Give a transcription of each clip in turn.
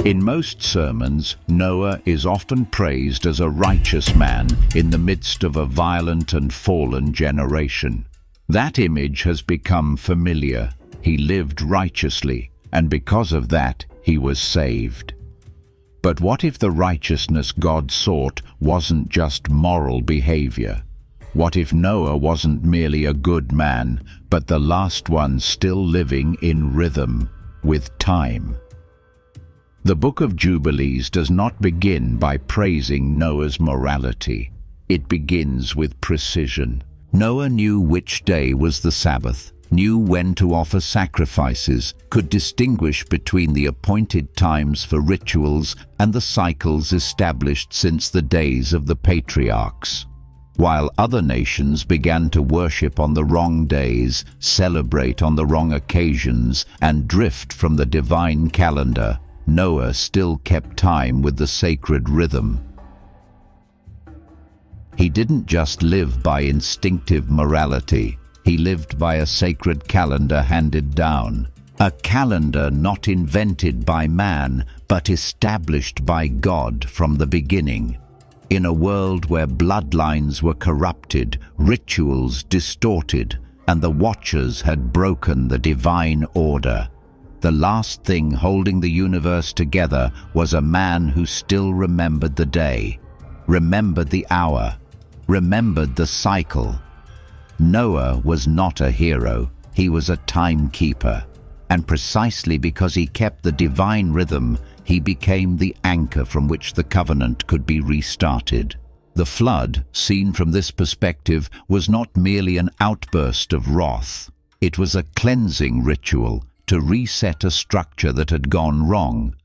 In most sermons, Noah is often praised as a righteous man in the midst of a violent and fallen generation. That image has become familiar. He lived righteously, and because of that, he was saved. But what if the righteousness God sought wasn't just moral behavior? What if Noah wasn't merely a good man, but the last one still living in rhythm with time? The Book of Jubilees does not begin by praising Noah's morality. It begins with precision. Noah knew which day was the Sabbath, knew when to offer sacrifices, could distinguish between the appointed times for rituals and the cycles established since the days of the patriarchs. While other nations began to worship on the wrong days, celebrate on the wrong occasions, and drift from the divine calendar, Noah still kept time with the sacred rhythm. He didn't just live by instinctive morality, he lived by a sacred calendar handed down. A calendar not invented by man, but established by God from the beginning. In a world where bloodlines were corrupted, rituals distorted, and the Watchers had broken the divine order, the last thing holding the universe together was a man who still remembered the day, remembered the hour, remembered the cycle. Noah was not a hero, he was a timekeeper, and precisely because he kept the divine rhythm, he became the anchor from which the covenant could be restarted. The flood, seen from this perspective, was not merely an outburst of wrath. It was a cleansing ritual to reset a structure that had gone wrong.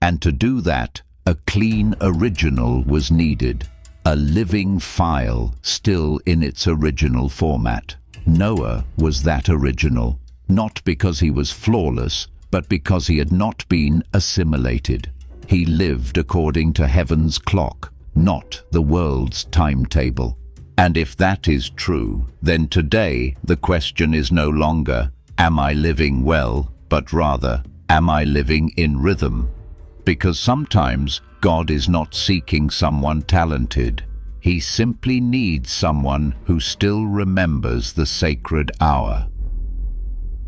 And to do that, a clean original was needed, a living file still in its original format. Noah was that original, not because he was flawless, but because he had not been assimilated. He lived according to heaven's clock, not the world's timetable. And if that is true, then today the question is no longer, am I living well, but rather, am I living in rhythm? Because sometimes God is not seeking someone talented. He simply needs someone who still remembers the sacred hour.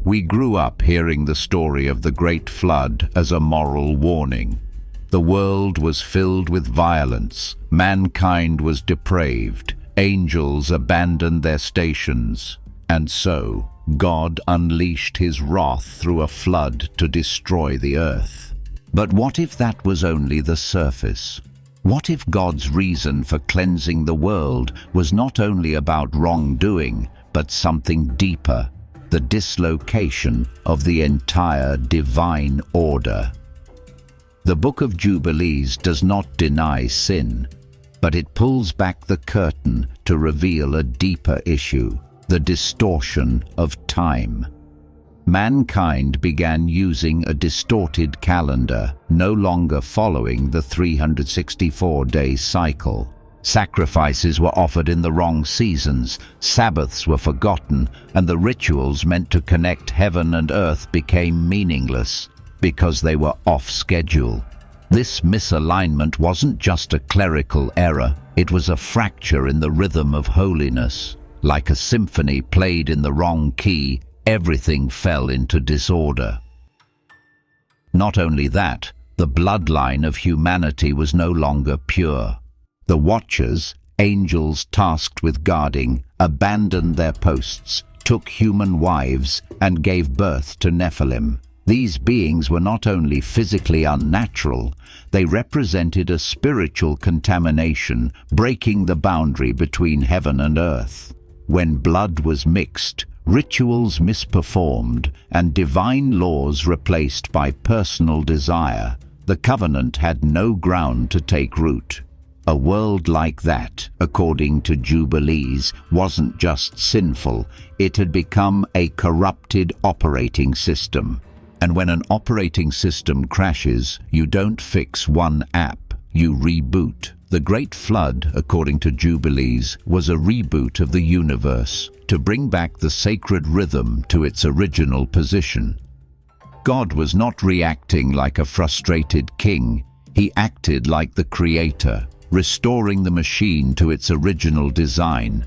We grew up hearing the story of the Great Flood as a moral warning. The world was filled with violence, mankind was depraved, angels abandoned their stations, and so God unleashed his wrath through a flood to destroy the earth. But what if that was only the surface? What if God's reason for cleansing the world was not only about wrongdoing, but something deeper, the dislocation of the entire divine order? The Book of Jubilees does not deny sin, but it pulls back the curtain to reveal a deeper issue, the distortion of time. Mankind began using a distorted calendar, no longer following the 364-day cycle. Sacrifices were offered in the wrong seasons, Sabbaths were forgotten, and the rituals meant to connect heaven and earth became meaningless because they were off schedule. This misalignment wasn't just a clerical error, it was a fracture in the rhythm of holiness. Like a symphony played in the wrong key, everything fell into disorder. Not only that, the bloodline of humanity was no longer pure. The Watchers, angels tasked with guarding, abandoned their posts, took human wives, and gave birth to Nephilim. These beings were not only physically unnatural, they represented a spiritual contamination, breaking the boundary between heaven and earth. When blood was mixed, rituals misperformed, and divine laws replaced by personal desire, the covenant had no ground to take root. A world like that, according to Jubilees, wasn't just sinful, it had become a corrupted operating system. And when an operating system crashes, you don't fix one app, you reboot. The Great Flood, according to Jubilees, was a reboot of the universe to bring back the sacred rhythm to its original position. God was not reacting like a frustrated king. He acted like the creator, restoring the machine to its original design.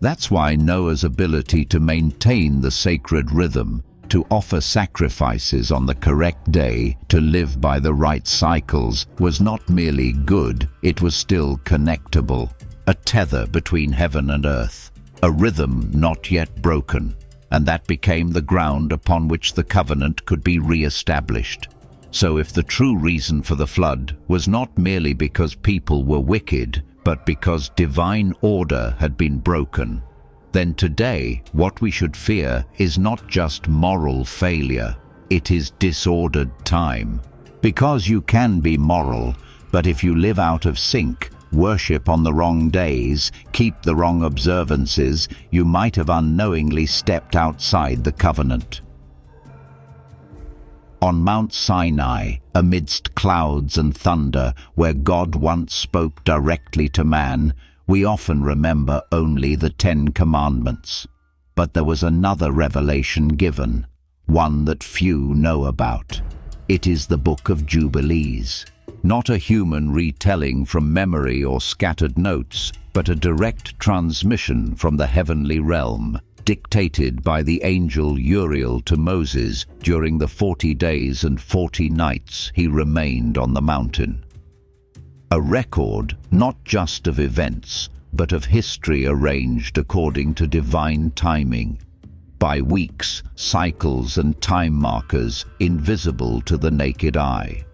That's why Noah's ability to maintain the sacred rhythm, to offer sacrifices on the correct day, to live by the right cycles, was not merely good, it was still connectable. A tether between heaven and earth, a rhythm not yet broken, and that became the ground upon which the covenant could be re-established. So if the true reason for the flood was not merely because people were wicked, but because divine order had been broken, then today what we should fear is not just moral failure, it is disordered time. Because you can be moral, but if you live out of sync, worship on the wrong days, keep the wrong observances, you might have unknowingly stepped outside the covenant. On Mount Sinai, amidst clouds and thunder, where God once spoke directly to man, we often remember only the 10 Commandments. But there was another revelation given, one that few know about. It is the Book of Jubilees. Not a human retelling from memory or scattered notes, but a direct transmission from the heavenly realm, dictated by the angel Uriel to Moses during the 40 days and 40 nights he remained on the mountain. A record not just of events, but of history arranged according to divine timing, by weeks, cycles, and time markers invisible to the naked eye.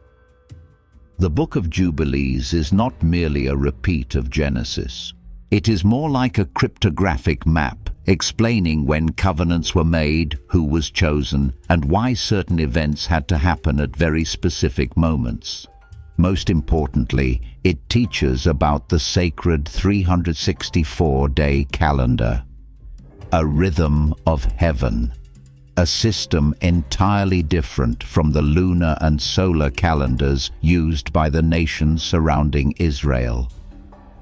The Book of Jubilees is not merely a repeat of Genesis. It is more like a cryptographic map explaining when covenants were made, who was chosen, and why certain events had to happen at very specific moments. Most importantly, it teaches about the sacred 364-day calendar, a rhythm of heaven, a system entirely different from the lunar and solar calendars used by the nations surrounding Israel.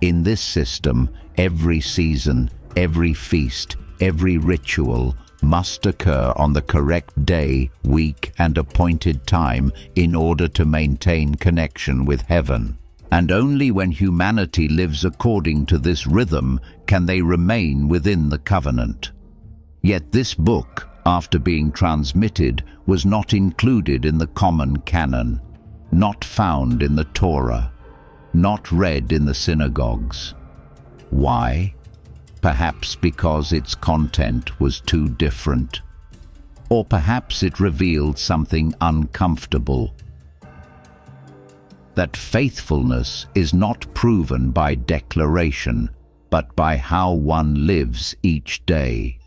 In this system, every season, every feast, every ritual must occur on the correct day, week, and appointed time in order to maintain connection with heaven. And only when humanity lives according to this rhythm can they remain within the covenant. Yet this book, after being transmitted, was not included in the common canon, not found in the Torah, not read in the synagogues. Why? Perhaps because its content was too different. Or perhaps it revealed something uncomfortable. That faithfulness is not proven by declaration, but by how one lives each day.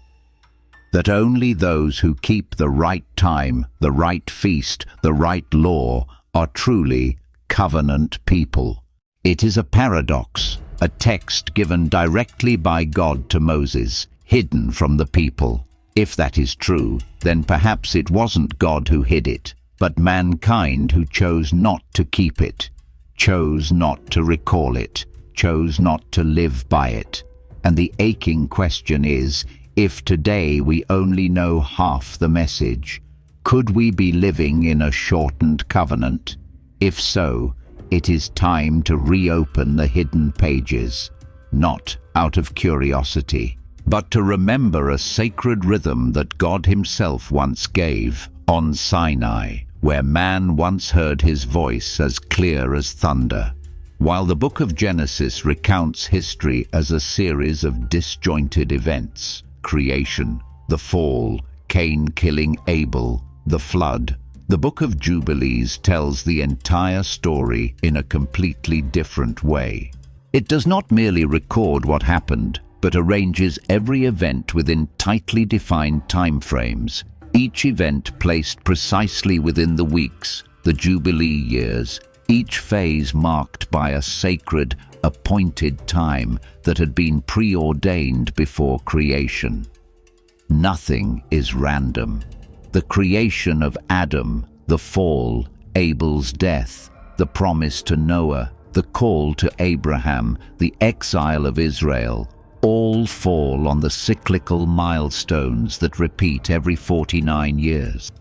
That only those who keep the right time, the right feast, the right law, are truly covenant people. It is a paradox, a text given directly by God to Moses, hidden from the people. If that is true, then perhaps it wasn't God who hid it, but mankind who chose not to keep it, chose not to recall it, chose not to live by it. And the aching question is, if today we only know half the message, could we be living in a shortened covenant? If so, it is time to reopen the hidden pages, not out of curiosity, but to remember a sacred rhythm that God Himself once gave on Sinai, where man once heard His voice as clear as thunder. While the book of Genesis recounts history as a series of disjointed events, creation, the fall, Cain killing Abel, the flood, the Book of Jubilees tells the entire story in a completely different way. It does not merely record what happened, but arranges every event within tightly defined time frames, each event placed precisely within the weeks, the Jubilee years, each phase marked by a sacred, appointed time that had been preordained before creation. Nothing is random. The creation of Adam, the fall, Abel's death, the promise to Noah, the call to Abraham, the exile of Israel, all fall on the cyclical milestones that repeat every 49 years.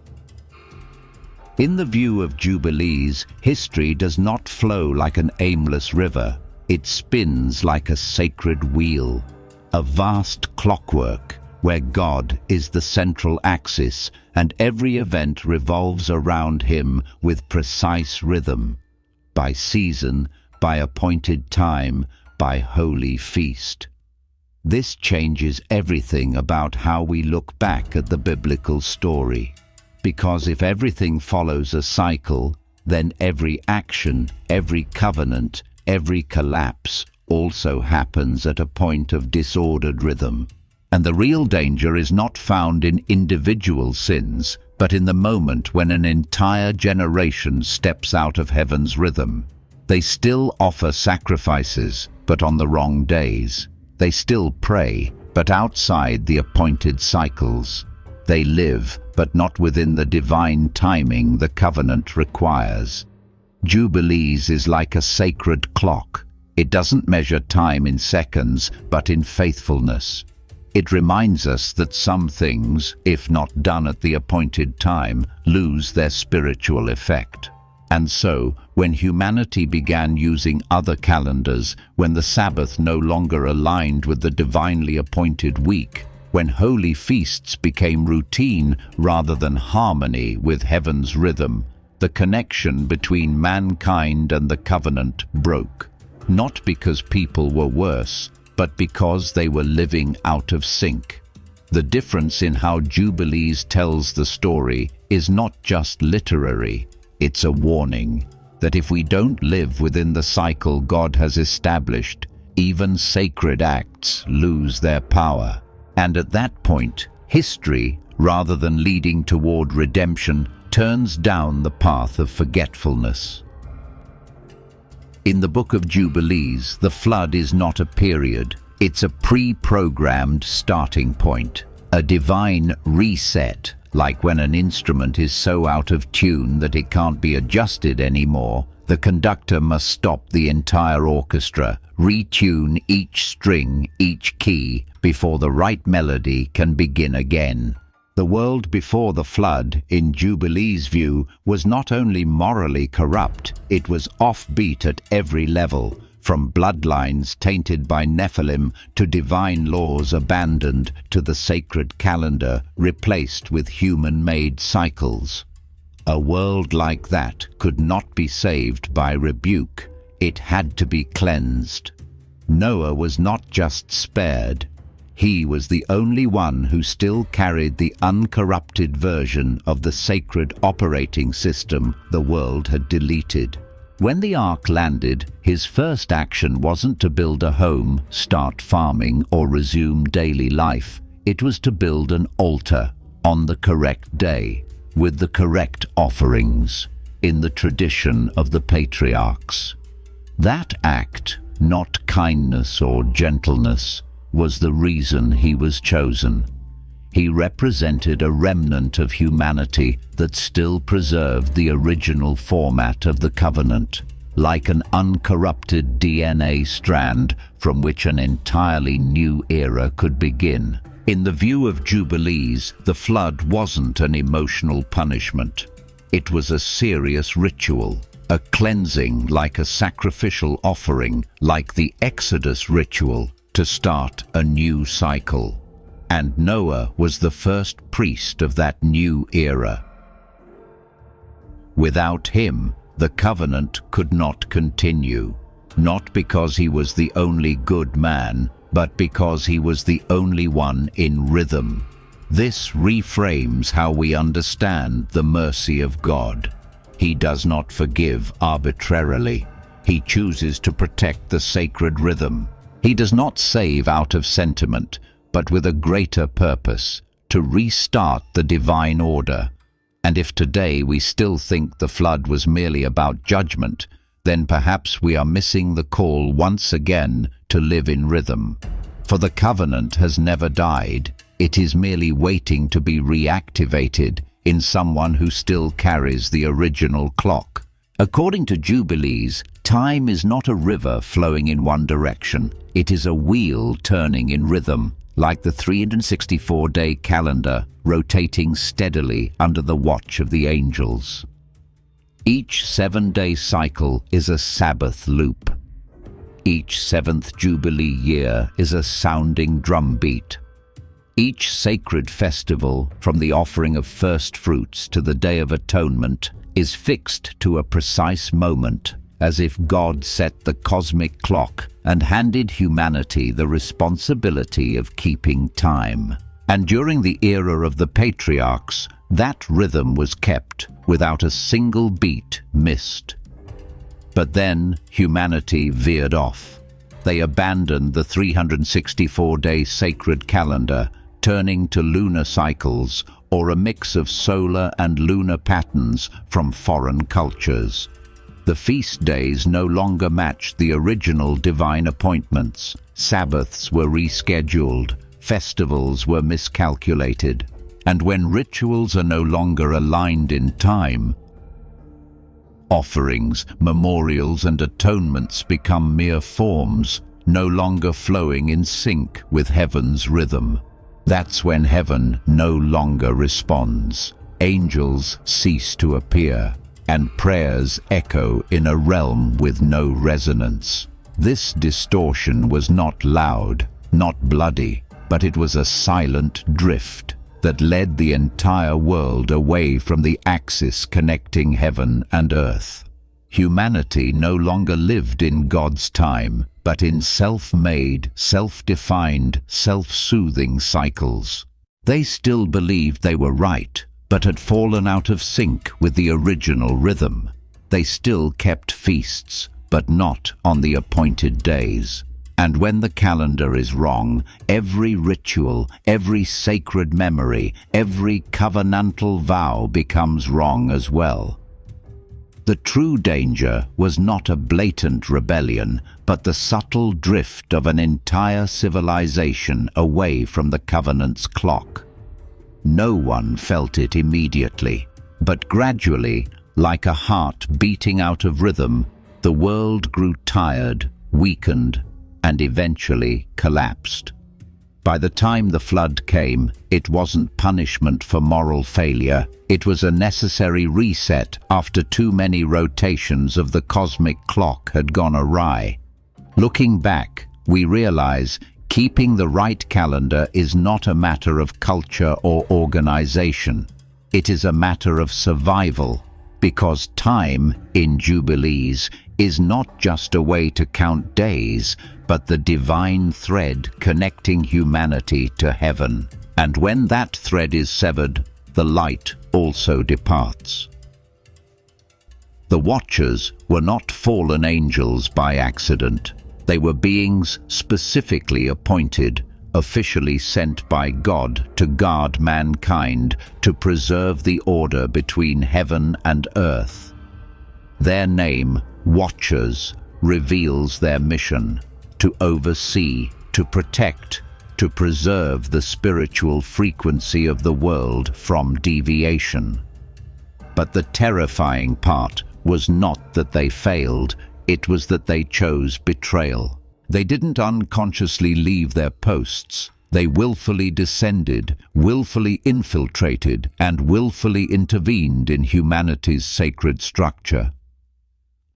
In the view of Jubilees, history does not flow like an aimless river. It spins like a sacred wheel, a vast clockwork where God is the central axis and every event revolves around him with precise rhythm, by season, by appointed time, by holy feast. This changes everything about how we look back at the biblical story. Because if everything follows a cycle, then every action, every covenant, every collapse also happens at a point of disordered rhythm. And the real danger is not found in individual sins, but in the moment when an entire generation steps out of heaven's rhythm. They still offer sacrifices, but on the wrong days. They still pray, but outside the appointed cycles. They live, but not within the divine timing the covenant requires. Jubilees is like a sacred clock. It doesn't measure time in seconds, but in faithfulness. It reminds us that some things, if not done at the appointed time, lose their spiritual effect. And so, when humanity began using other calendars, when the Sabbath no longer aligned with the divinely appointed week, when holy feasts became routine rather than harmony with heaven's rhythm, the connection between mankind and the covenant broke. Not because people were worse, but because they were living out of sync. The difference in how Jubilees tells the story is not just literary, it's a warning that if we don't live within the cycle God has established, even sacred acts lose their power. And at that point, history, rather than leading toward redemption, turns down the path of forgetfulness. In the Book of Jubilees, the flood is not a period. It's a pre-programmed starting point, a divine reset, like when an instrument is so out of tune that it can't be adjusted anymore. The conductor must stop the entire orchestra, retune each string, each key, before the right melody can begin again. The world before the flood, in Jubilees' view, was not only morally corrupt, it was offbeat at every level, from bloodlines tainted by Nephilim to divine laws abandoned to the sacred calendar replaced with human-made cycles. A world like that could not be saved by rebuke. It had to be cleansed. Noah was not just spared. He was the only one who still carried the uncorrupted version of the sacred operating system the world had deleted. When the ark landed, his first action wasn't to build a home, start farming, or resume daily life. It was to build an altar on the correct day, with the correct offerings, in the tradition of the patriarchs. That act, not kindness or gentleness, was the reason he was chosen. He represented a remnant of humanity that still preserved the original format of the covenant, like an uncorrupted DNA strand from which an entirely new era could begin. In the view of Jubilees, the flood wasn't an emotional punishment. It was a serious ritual, a cleansing like a sacrificial offering, like the Exodus ritual, to start a new cycle. And Noah was the first priest of that new era. Without him, the covenant could not continue, not because he was the only good man, but because he was the only one in rhythm. This reframes how we understand the mercy of God. He does not forgive arbitrarily. He chooses to protect the sacred rhythm. He does not save out of sentiment, but with a greater purpose, to restart the divine order. And if today we still think the flood was merely about judgment, then perhaps we are missing the call once again to live in rhythm. For the covenant has never died. It is merely waiting to be reactivated in someone who still carries the original clock. According to Jubilees, time is not a river flowing in one direction. It is a wheel turning in rhythm, like the 364-day calendar rotating steadily under the watch of the angels. Each 7-day cycle is a Sabbath loop. Each 7th Jubilee year is a sounding drumbeat. Each sacred festival, from the offering of first fruits to the Day of Atonement, is fixed to a precise moment, as if God set the cosmic clock and handed humanity the responsibility of keeping time. And during the era of the patriarchs, that rhythm was kept without a single beat missed. But then humanity veered off. They abandoned the 364-day sacred calendar, turning to lunar cycles or a mix of solar and lunar patterns from foreign cultures. The feast days no longer matched the original divine appointments. Sabbaths were rescheduled, festivals were miscalculated, and when rituals are no longer aligned in time, offerings, memorials, and atonements become mere forms, no longer flowing in sync with heaven's rhythm. That's when heaven no longer responds. Angels cease to appear, and prayers echo in a realm with no resonance. This distortion was not loud, not bloody, but it was a silent drift that led the entire world away from the axis connecting heaven and earth. Humanity no longer lived in God's time, but in self-made, self-defined, self-soothing cycles. They still believed they were right, but had fallen out of sync with the original rhythm. They still kept feasts, but not on the appointed days. And when the calendar is wrong, every ritual, every sacred memory, every covenantal vow becomes wrong as well. The true danger was not a blatant rebellion, but the subtle drift of an entire civilization away from the covenant's clock. No one felt it immediately, but gradually, like a heart beating out of rhythm, the world grew tired, weakened, and eventually collapsed. By the time the flood came, it wasn't punishment for moral failure. It was a necessary reset after too many rotations of the cosmic clock had gone awry. Looking back, we realize keeping the right calendar is not a matter of culture or organization. It is a matter of survival, because time, in Jubilees, is not just a way to count days, but the divine thread connecting humanity to heaven. And when that thread is severed, the light also departs. The Watchers were not fallen angels by accident. They were beings specifically appointed, officially sent by God to guard mankind, to preserve the order between heaven and earth. Their name, Watchers, reveals their mission: to oversee, to protect, to preserve the spiritual frequency of the world from deviation. But the terrifying part was not that they failed, it was that they chose betrayal. They didn't unconsciously leave their posts. They willfully descended, willfully infiltrated, and willfully intervened in humanity's sacred structure.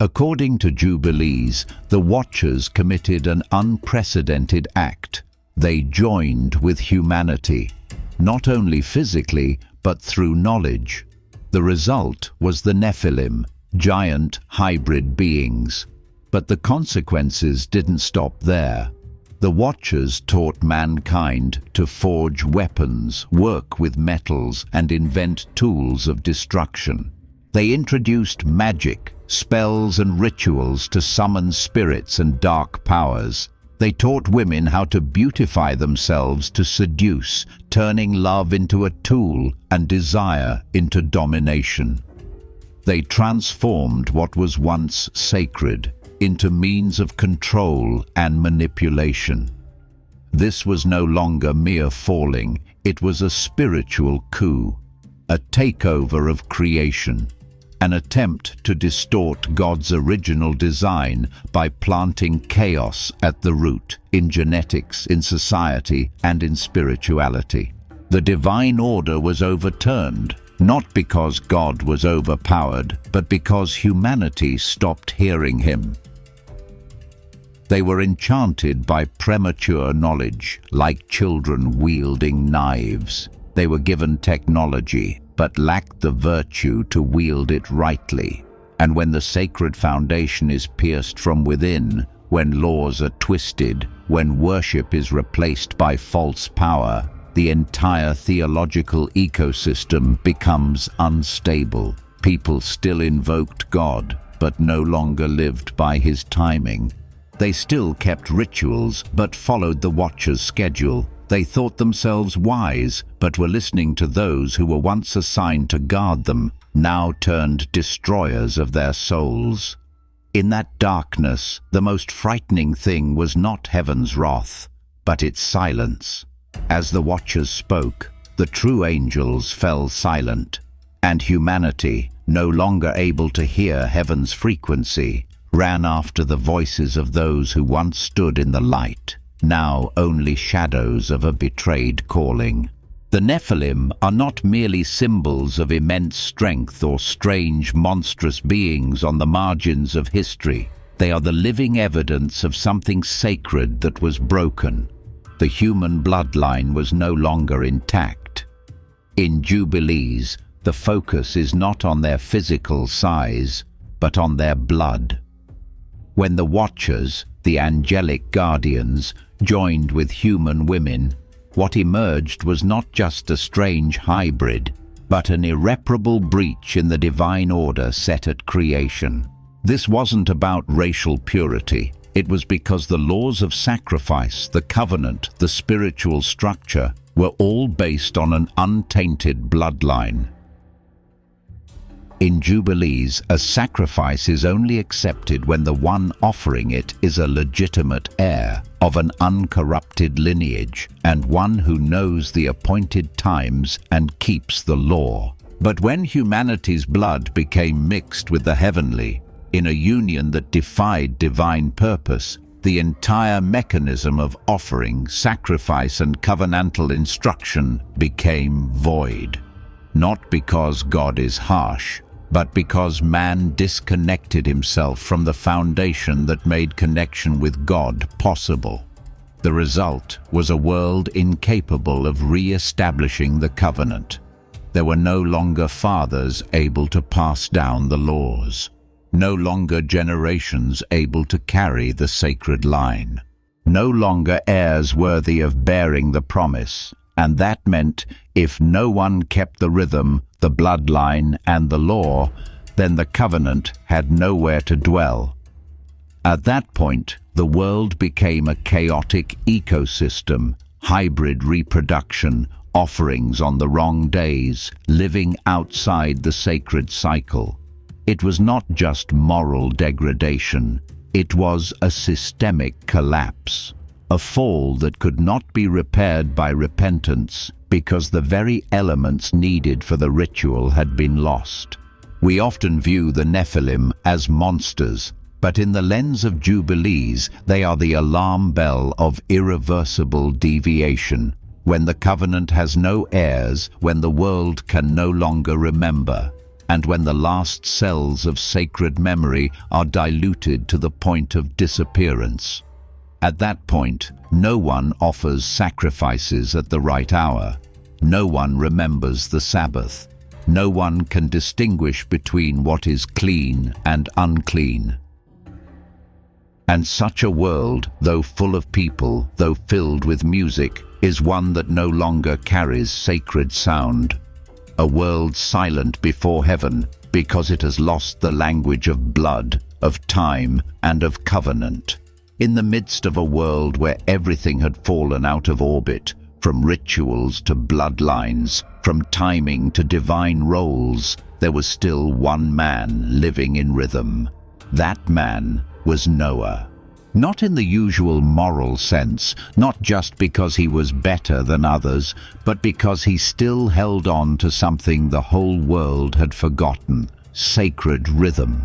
According to Jubilees, the Watchers committed an unprecedented act. They joined with humanity, not only physically, but through knowledge. The result was the Nephilim, giant hybrid beings. But the consequences didn't stop there. The Watchers taught mankind to forge weapons, work with metals, and invent tools of destruction. They introduced magic, spells, and rituals to summon spirits and dark powers. They taught women how to beautify themselves to seduce, turning love into a tool and desire into domination. They transformed what was once sacred into means of control and manipulation. This was no longer mere falling, it was a spiritual coup, a takeover of creation, an attempt to distort God's original design by planting chaos at the root in genetics, in society, and in spirituality. The divine order was overturned, not because God was overpowered, but because humanity stopped hearing him. They were enchanted by premature knowledge, like children wielding knives. They were given technology, but lacked the virtue to wield it rightly. And when the sacred foundation is pierced from within, when laws are twisted, when worship is replaced by false power, the entire theological ecosystem becomes unstable. People still invoked God, but no longer lived by his timing. They still kept rituals, but followed the Watcher's schedule. They thought themselves wise, but were listening to those who were once assigned to guard them, now turned destroyers of their souls. In that darkness, the most frightening thing was not heaven's wrath, but its silence. As the Watchers spoke, the true angels fell silent, and humanity, no longer able to hear heaven's frequency, ran after the voices of those who once stood in the light, now only shadows of a betrayed calling. The Nephilim are not merely symbols of immense strength or strange, monstrous beings on the margins of history. They are the living evidence of something sacred that was broken. The human bloodline was no longer intact. In Jubilees, the focus is not on their physical size, but on their blood. When the Watchers, the angelic guardians, joined with human women, what emerged was not just a strange hybrid, but an irreparable breach in the divine order set at creation. This wasn't about racial purity. It was because the laws of sacrifice, the covenant, the spiritual structure were all based on an untainted bloodline. In Jubilees, a sacrifice is only accepted when the one offering it is a legitimate heir of an uncorrupted lineage and one who knows the appointed times and keeps the law. But when humanity's blood became mixed with the heavenly, in a union that defied divine purpose, the entire mechanism of offering, sacrifice, and covenantal instruction became void. Not because God is harsh, but because man disconnected himself from the foundation that made connection with God possible. The result was a world incapable of re-establishing the covenant. There were no longer fathers able to pass down the laws, no longer generations able to carry the sacred line, no longer heirs worthy of bearing the promise, and that meant if no one kept the rhythm, the bloodline, and the law, then the covenant had nowhere to dwell. At that point, the world became a chaotic ecosystem, hybrid reproduction, offerings on the wrong days, living outside the sacred cycle. It was not just moral degradation, it was a systemic collapse, a fall that could not be repaired by repentance because the very elements needed for the ritual had been lost. We often view the Nephilim as monsters, but in the lens of Jubilees, they are the alarm bell of irreversible deviation, when the covenant has no heirs, when the world can no longer remember, and when the last cells of sacred memory are diluted to the point of disappearance. At that point, no one offers sacrifices at the right hour. No one remembers the Sabbath. No one can distinguish between what is clean and unclean. And such a world, though full of people, though filled with music, is one that no longer carries sacred sound. A world silent before heaven because it has lost the language of blood, of time, and of covenant. In the midst of a world where everything had fallen out of orbit, from rituals to bloodlines, from timing to divine roles, there was still one man living in rhythm. That man was Noah. Not in the usual moral sense, not just because he was better than others, but because he still held on to something the whole world had forgotten: sacred rhythm.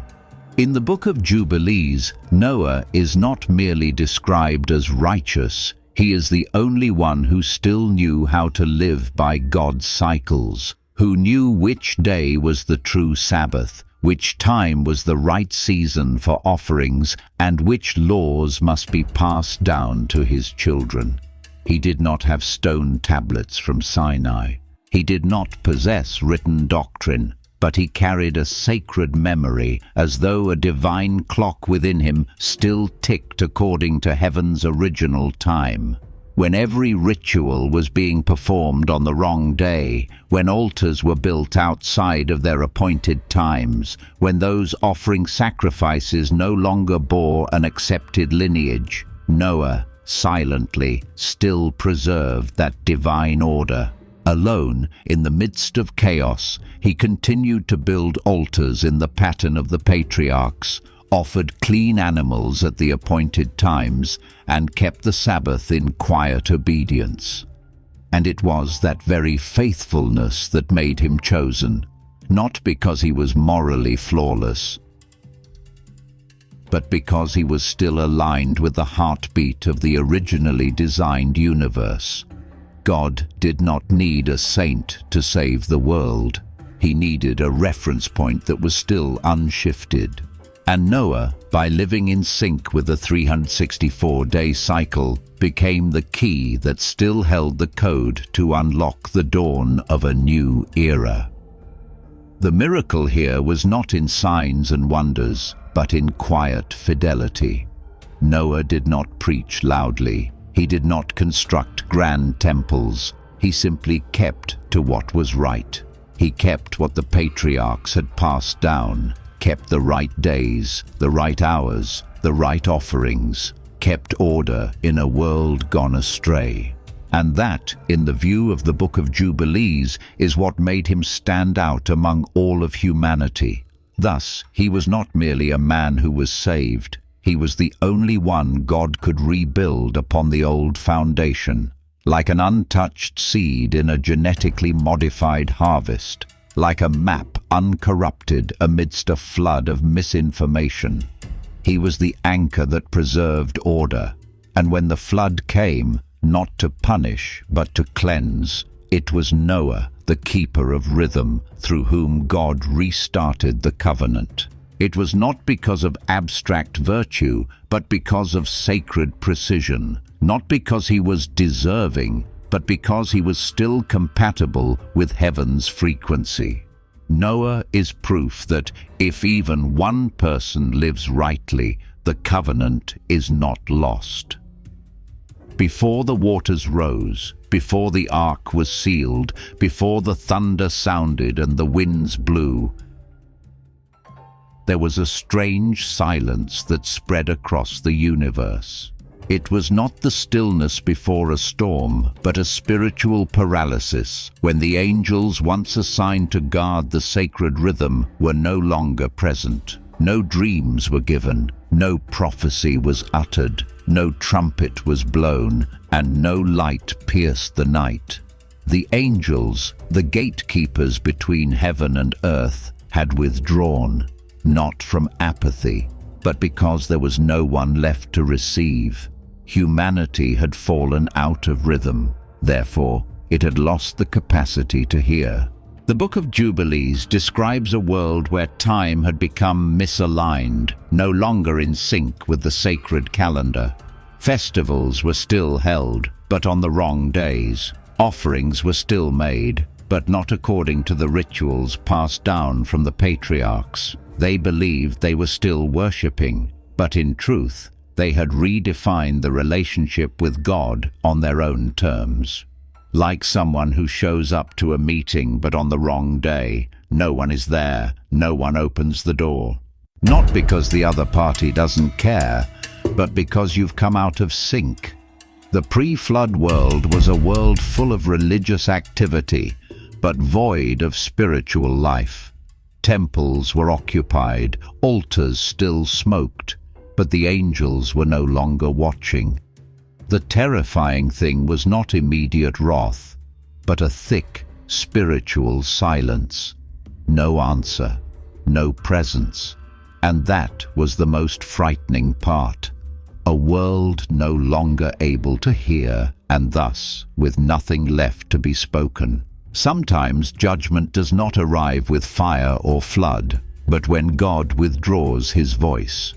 In the Book of Jubilees, Noah is not merely described as righteous, he is the only one who still knew how to live by God's cycles. who knew which day was the true Sabbath, which time was the right season for offerings, and which laws must be passed down to his children. He did not have stone tablets from Sinai. He did not possess written doctrine, but he carried a sacred memory, as though a divine clock within him still ticked according to heaven's original time. When every ritual was being performed on the wrong day, when altars were built outside of their appointed times, when those offering sacrifices no longer bore an accepted lineage, Noah silently still preserved that divine order. Alone, in the midst of chaos, he continued to build altars in the pattern of the patriarchs, offered clean animals at the appointed times, and kept the Sabbath in quiet obedience. And it was that very faithfulness that made him chosen, not because he was morally flawless, but because he was still aligned with the heartbeat of the originally designed universe. God did not need a saint to save the world. He needed a reference point that was still unshifted. And Noah, by living in sync with the 364-day cycle, became the key that still held the code to unlock the dawn of a new era. The miracle here was not in signs and wonders, but in quiet fidelity. Noah did not preach loudly. He did not construct grand temples. He simply kept to what was right. He kept what the patriarchs had passed down, kept the right days, the right hours, the right offerings, kept order in a world gone astray. And that, in the view of the Book of Jubilees, is what made him stand out among all of humanity. Thus, he was not merely a man who was saved. He was the only one God could rebuild upon the old foundation, like an untouched seed in a genetically modified harvest, like a map uncorrupted amidst a flood of misinformation. He was the anchor that preserved order, and when the flood came, not to punish but to cleanse, it was Noah, the keeper of rhythm, through whom God restarted the covenant. It was not because of abstract virtue, but because of sacred precision, not because he was deserving, but because he was still compatible with heaven's frequency. Noah is proof that if even one person lives rightly, the covenant is not lost. Before the waters rose, before the ark was sealed, before the thunder sounded and the winds blew, there was a strange silence that spread across the universe. It was not the stillness before a storm, but a spiritual paralysis, when the angels once assigned to guard the sacred rhythm were no longer present. No dreams were given, no prophecy was uttered, no trumpet was blown, and no light pierced the night. The angels, the gatekeepers between heaven and earth, had withdrawn, not from apathy, but because there was no one left to receive. Humanity had fallen out of rhythm. Therefore, it had lost the capacity to hear. The Book of Jubilees describes a world where time had become misaligned, no longer in sync with the sacred calendar. Festivals were still held, but on the wrong days. Offerings were still made, but not according to the rituals passed down from the patriarchs. They believed they were still worshipping, but in truth, they had redefined the relationship with God on their own terms. Like someone who shows up to a meeting but on the wrong day, no one is there, no one opens the door. Not because the other party doesn't care, but because you've come out of sync. The pre-flood world was a world full of religious activity, but void of spiritual life. Temples were occupied, altars still smoked, but the angels were no longer watching. The terrifying thing was not immediate wrath, but a thick, spiritual silence. No answer, no presence. And that was the most frightening part. A world no longer able to hear, and thus with nothing left to be spoken. Sometimes judgment does not arrive with fire or flood, but when God withdraws his voice.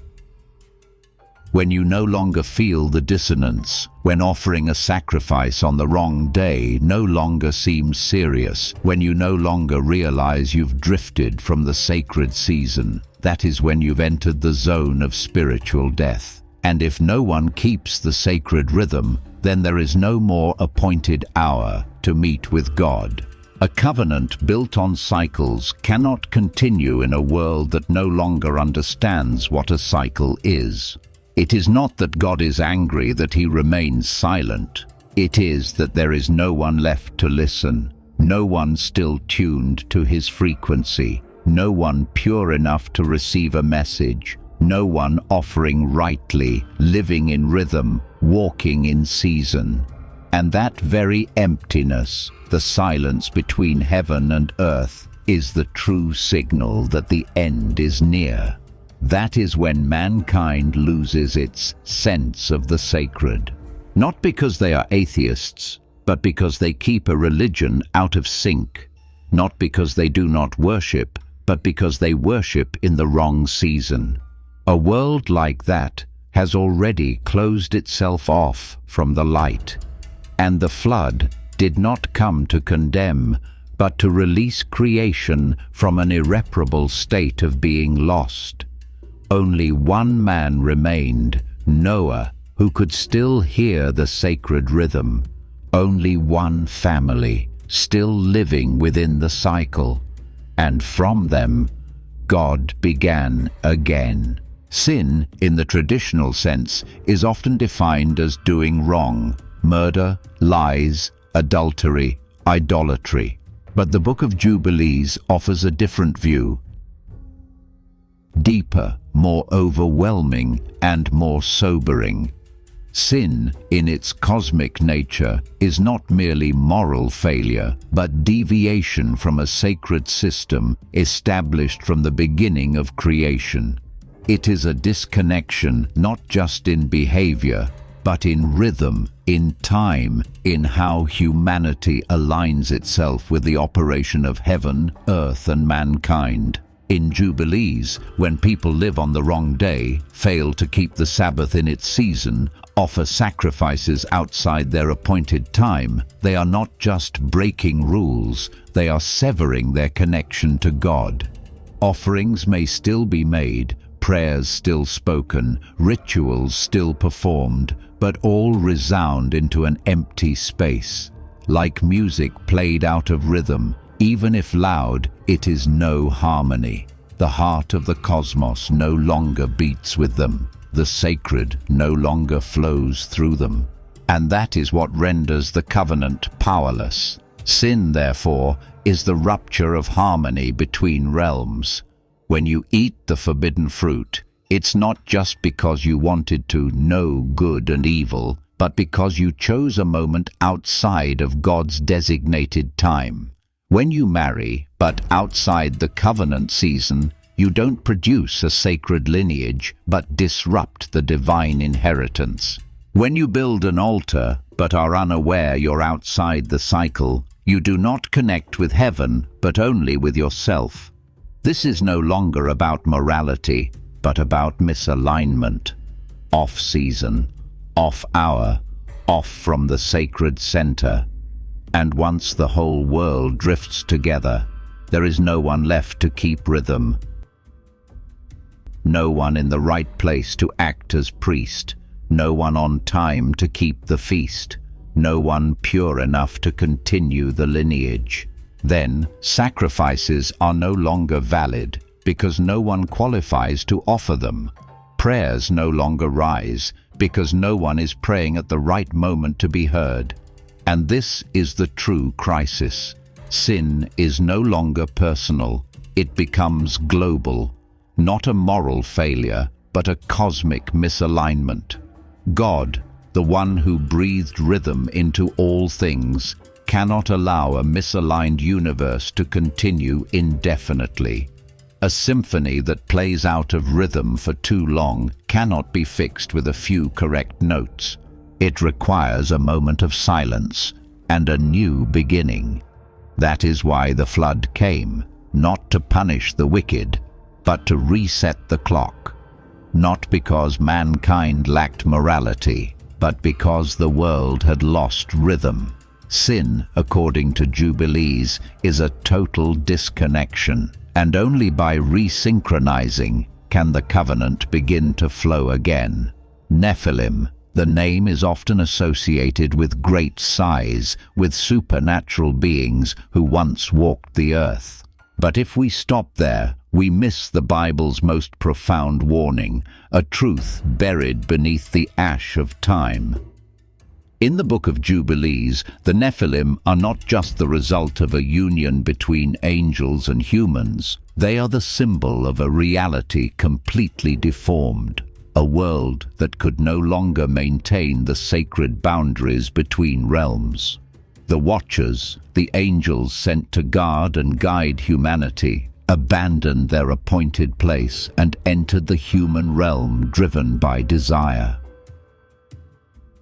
When you no longer feel the dissonance, when offering a sacrifice on the wrong day no longer seems serious, when you no longer realize you've drifted from the sacred season, that is when you've entered the zone of spiritual death. And if no one keeps the sacred rhythm, then there is no more appointed hour to meet with God. A covenant built on cycles cannot continue in a world that no longer understands what a cycle is. It is not that God is angry that he remains silent. It is that there is no one left to listen, no one still tuned to his frequency, no one pure enough to receive a message, no one offering rightly, living in rhythm, walking in season. And that very emptiness, the silence between heaven and earth, is the true signal that the end is near. That is when mankind loses its sense of the sacred. Not because they are atheists, but because they keep a religion out of sync. Not because they do not worship, but because they worship in the wrong season. A world like that has already closed itself off from the light. And the flood did not come to condemn, but to release creation from an irreparable state of being lost. Only one man remained, Noah, who could still hear the sacred rhythm. Only one family, still living within the cycle. And from them, God began again. Sin, in the traditional sense, is often defined as doing wrong, murder, lies, adultery, idolatry. But the Book of Jubilees offers a different view. Deeper, more overwhelming, and more sobering. Sin, in its cosmic nature, is not merely moral failure, but deviation from a sacred system established from the beginning of creation. It is a disconnection not just in behavior, but in rhythm, in time, in how humanity aligns itself with the operation of heaven, earth, and mankind. In Jubilees, when people live on the wrong day, fail to keep the Sabbath in its season, offer sacrifices outside their appointed time, they are not just breaking rules, they are severing their connection to God. Offerings may still be made, prayers still spoken, rituals still performed, but all resound into an empty space. Like music played out of rhythm, even if loud, it is no harmony. The heart of the cosmos no longer beats with them. The sacred no longer flows through them. And that is what renders the covenant powerless. Sin, therefore, is the rupture of harmony between realms. When you eat the forbidden fruit, it's not just because you wanted to know good and evil, but because you chose a moment outside of God's designated time. When you marry, but outside the covenant season, you don't produce a sacred lineage, but disrupt the divine inheritance. When you build an altar, but are unaware you're outside the cycle, you do not connect with heaven, but only with yourself. This is no longer about morality, but about misalignment. Off season, off hour, off from the sacred center. And once the whole world drifts together, there is no one left to keep rhythm. No one in the right place to act as priest. No one on time to keep the feast. No one pure enough to continue the lineage. Then, sacrifices are no longer valid because no one qualifies to offer them. Prayers no longer rise because no one is praying at the right moment to be heard. And this is the true crisis. Sin is no longer personal. It becomes global. Not a moral failure, but a cosmic misalignment. God, the one who breathed rhythm into all things, cannot allow a misaligned universe to continue indefinitely. A symphony that plays out of rhythm for too long cannot be fixed with a few correct notes. It requires a moment of silence and a new beginning. That is why the flood came, not to punish the wicked, but to reset the clock. Not because mankind lacked morality, but because the world had lost rhythm. Sin, according to Jubilees, is a total disconnection, and only by resynchronizing can the covenant begin to flow again. Nephilim, the name is often associated with great size, with supernatural beings who once walked the earth. But if we stop there, we miss the Bible's most profound warning, a truth buried beneath the ash of time. In the Book of Jubilees, the Nephilim are not just the result of a union between angels and humans. They are the symbol of a reality completely deformed, a world that could no longer maintain the sacred boundaries between realms. The Watchers, the angels sent to guard and guide humanity, abandoned their appointed place and entered the human realm driven by desire.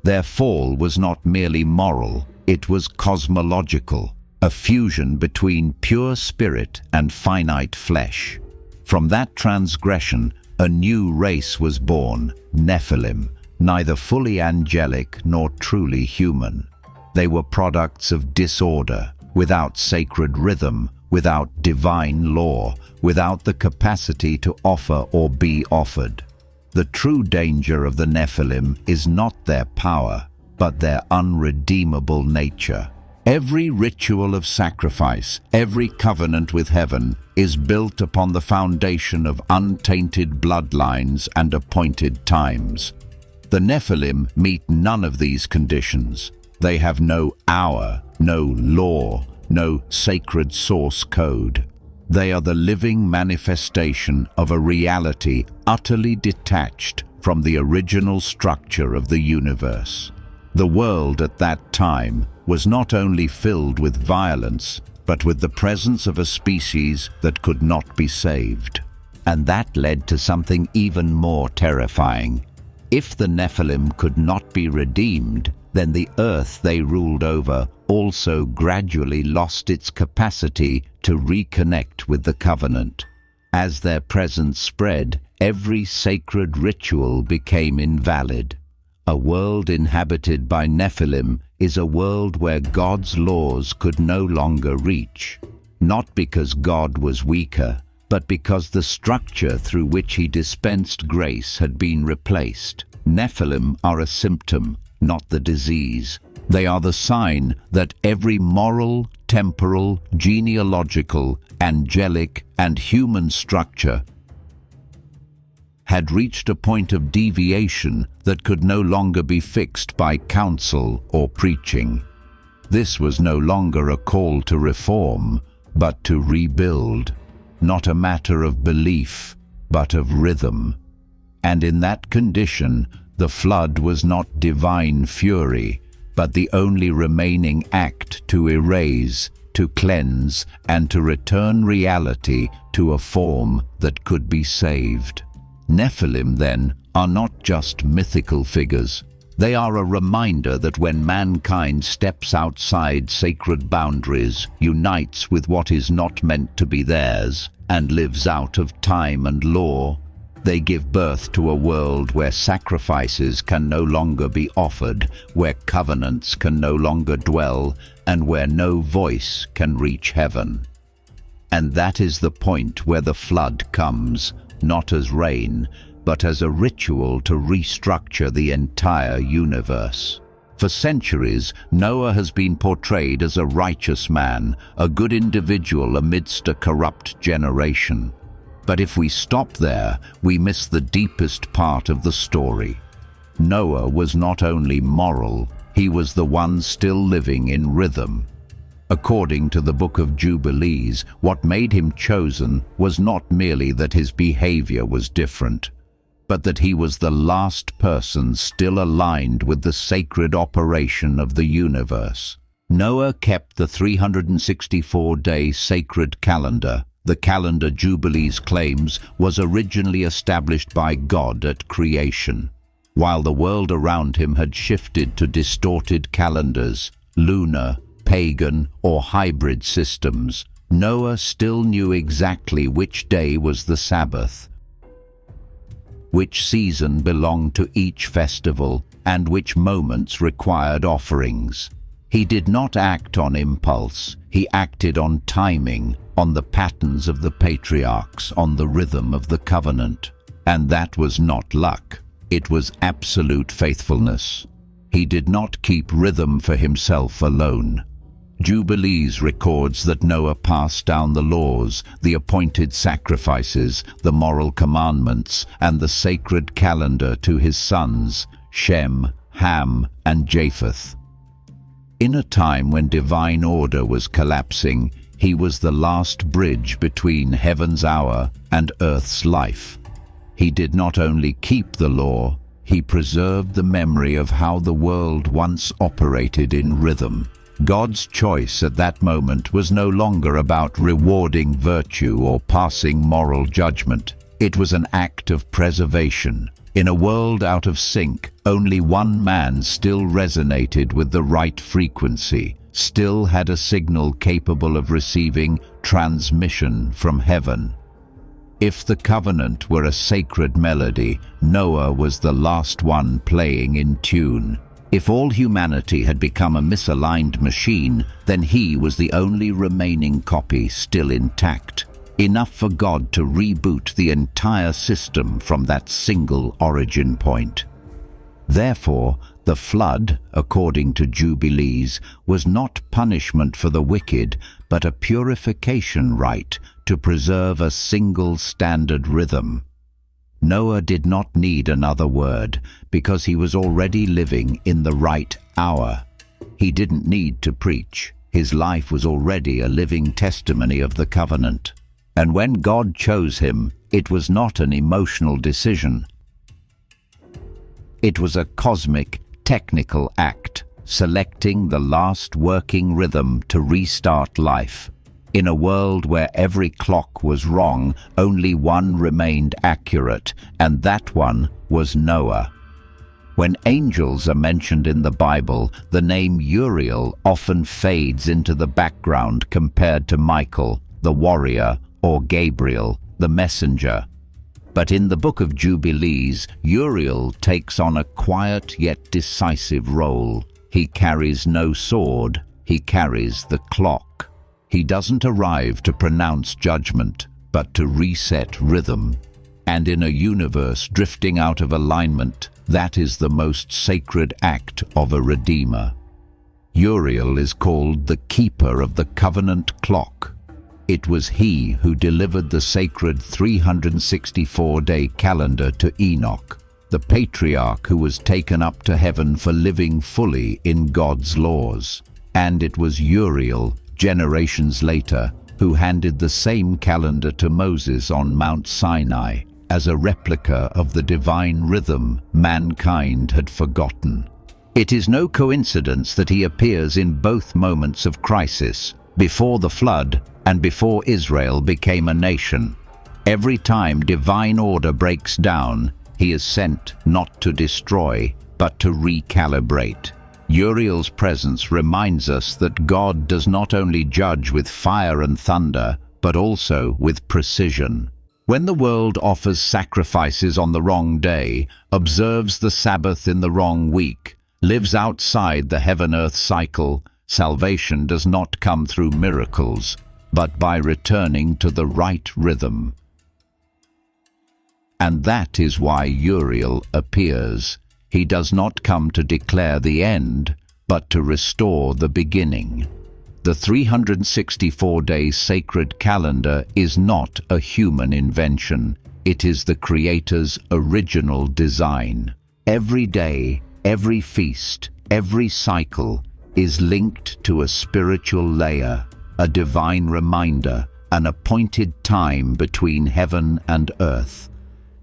Their fall was not merely moral, it was cosmological, a fusion between pure spirit and finite flesh. From that transgression, a new race was born, Nephilim, neither fully angelic nor truly human. They were products of disorder, without sacred rhythm, without divine law, without the capacity to offer or be offered. The true danger of the Nephilim is not their power, but their unredeemable nature. Every ritual of sacrifice, every covenant with heaven, is built upon the foundation of untainted bloodlines and appointed times. The Nephilim meet none of these conditions. They have no hour, no law, no sacred source code. They are the living manifestation of a reality utterly detached from the original structure of the universe. The world at that time was not only filled with violence, but with the presence of a species that could not be saved. And that led to something even more terrifying. If the Nephilim could not be redeemed, then the earth they ruled over also gradually lost its capacity to reconnect with the covenant. As their presence spread, every sacred ritual became invalid. A world inhabited by Nephilim is a world where God's laws could no longer reach, not because God was weaker, but because the structure through which he dispensed grace had been replaced. Nephilim are a symptom, not the disease. They are the sign that every moral, temporal, genealogical, angelic, and human structure had reached a point of deviation that could no longer be fixed by counsel or preaching. This was no longer a call to reform, but to rebuild, not a matter of belief, but of rhythm. And in that condition, the flood was not divine fury, but the only remaining act to erase, to cleanse, and to return reality to a form that could be saved. Nephilim, then, are not just mythical figures. They are a reminder that when mankind steps outside sacred boundaries, unites with what is not meant to be theirs, and lives out of time and law, they give birth to a world where sacrifices can no longer be offered, where covenants can no longer dwell, and where no voice can reach heaven. And that is the point where the flood comes, not as rain, but as a ritual to restructure the entire universe. For centuries, Noah has been portrayed as a righteous man, a good individual amidst a corrupt generation. But if we stop there, we miss the deepest part of the story. Noah was not only moral, he was the one still living in rhythm. According to the Book of Jubilees, what made him chosen was not merely that his behavior was different, but that he was the last person still aligned with the sacred operation of the universe. Noah kept the 364-day sacred calendar. The calendar Jubilees claims was originally established by God at creation. While the world around him had shifted to distorted calendars, lunar, pagan or hybrid systems, Noah still knew exactly which day was the Sabbath, which season belonged to each festival, and which moments required offerings. He did not act on impulse, he acted on timing, on the patterns of the patriarchs, on the rhythm of the covenant. And that was not luck, it was absolute faithfulness. He did not keep rhythm for himself alone. Jubilees records that Noah passed down the laws, the appointed sacrifices, the moral commandments, and the sacred calendar to his sons, Shem, Ham, and Japheth. In a time when divine order was collapsing, he was the last bridge between heaven's hour and earth's life. He did not only keep the law, he preserved the memory of how the world once operated in rhythm. God's choice at that moment was no longer about rewarding virtue or passing moral judgment. It was an act of preservation. In a world out of sync, only one man still resonated with the right frequency, still had a signal capable of receiving transmission from heaven. If the covenant were a sacred melody, Noah was the last one playing in tune. If all humanity had become a misaligned machine, then he was the only remaining copy still intact, enough for God to reboot the entire system from that single origin point. Therefore, the flood, according to Jubilees, was not punishment for the wicked, but a purification rite to preserve a single standard rhythm. Noah did not need another word, because he was already living in the right hour. He didn't need to preach. His life was already a living testimony of the covenant. And when God chose him, it was not an emotional decision. It was a cosmic, technical act, selecting the last working rhythm to restart life. In a world where every clock was wrong, only one remained accurate, and that one was Noah. When angels are mentioned in the Bible, the name Uriel often fades into the background compared to Michael, the warrior, or Gabriel, the messenger. But in the Book of Jubilees, Uriel takes on a quiet yet decisive role. He carries no sword, he carries the clock. He doesn't arrive to pronounce judgment, but to reset rhythm. And in a universe drifting out of alignment, that is the most sacred act of a redeemer. Uriel is called the keeper of the covenant clock. It was he who delivered the sacred 364-day calendar to Enoch, the patriarch who was taken up to heaven for living fully in God's laws. And it was Uriel, generations later, who handed the same calendar to Moses on Mount Sinai as a replica of the divine rhythm mankind had forgotten. It is no coincidence that he appears in both moments of crisis, before the flood and before Israel became a nation. Every time divine order breaks down, he is sent not to destroy, but to recalibrate. Uriel's presence reminds us that God does not only judge with fire and thunder, but also with precision. When the world offers sacrifices on the wrong day, observes the Sabbath in the wrong week, lives outside the heaven-earth cycle, salvation does not come through miracles, but by returning to the right rhythm. And that is why Uriel appears. He does not come to declare the end, but to restore the beginning. The 364-day sacred calendar is not a human invention. It is the Creator's original design. Every day, every feast, every cycle is linked to a spiritual layer, a divine reminder, an appointed time between heaven and earth.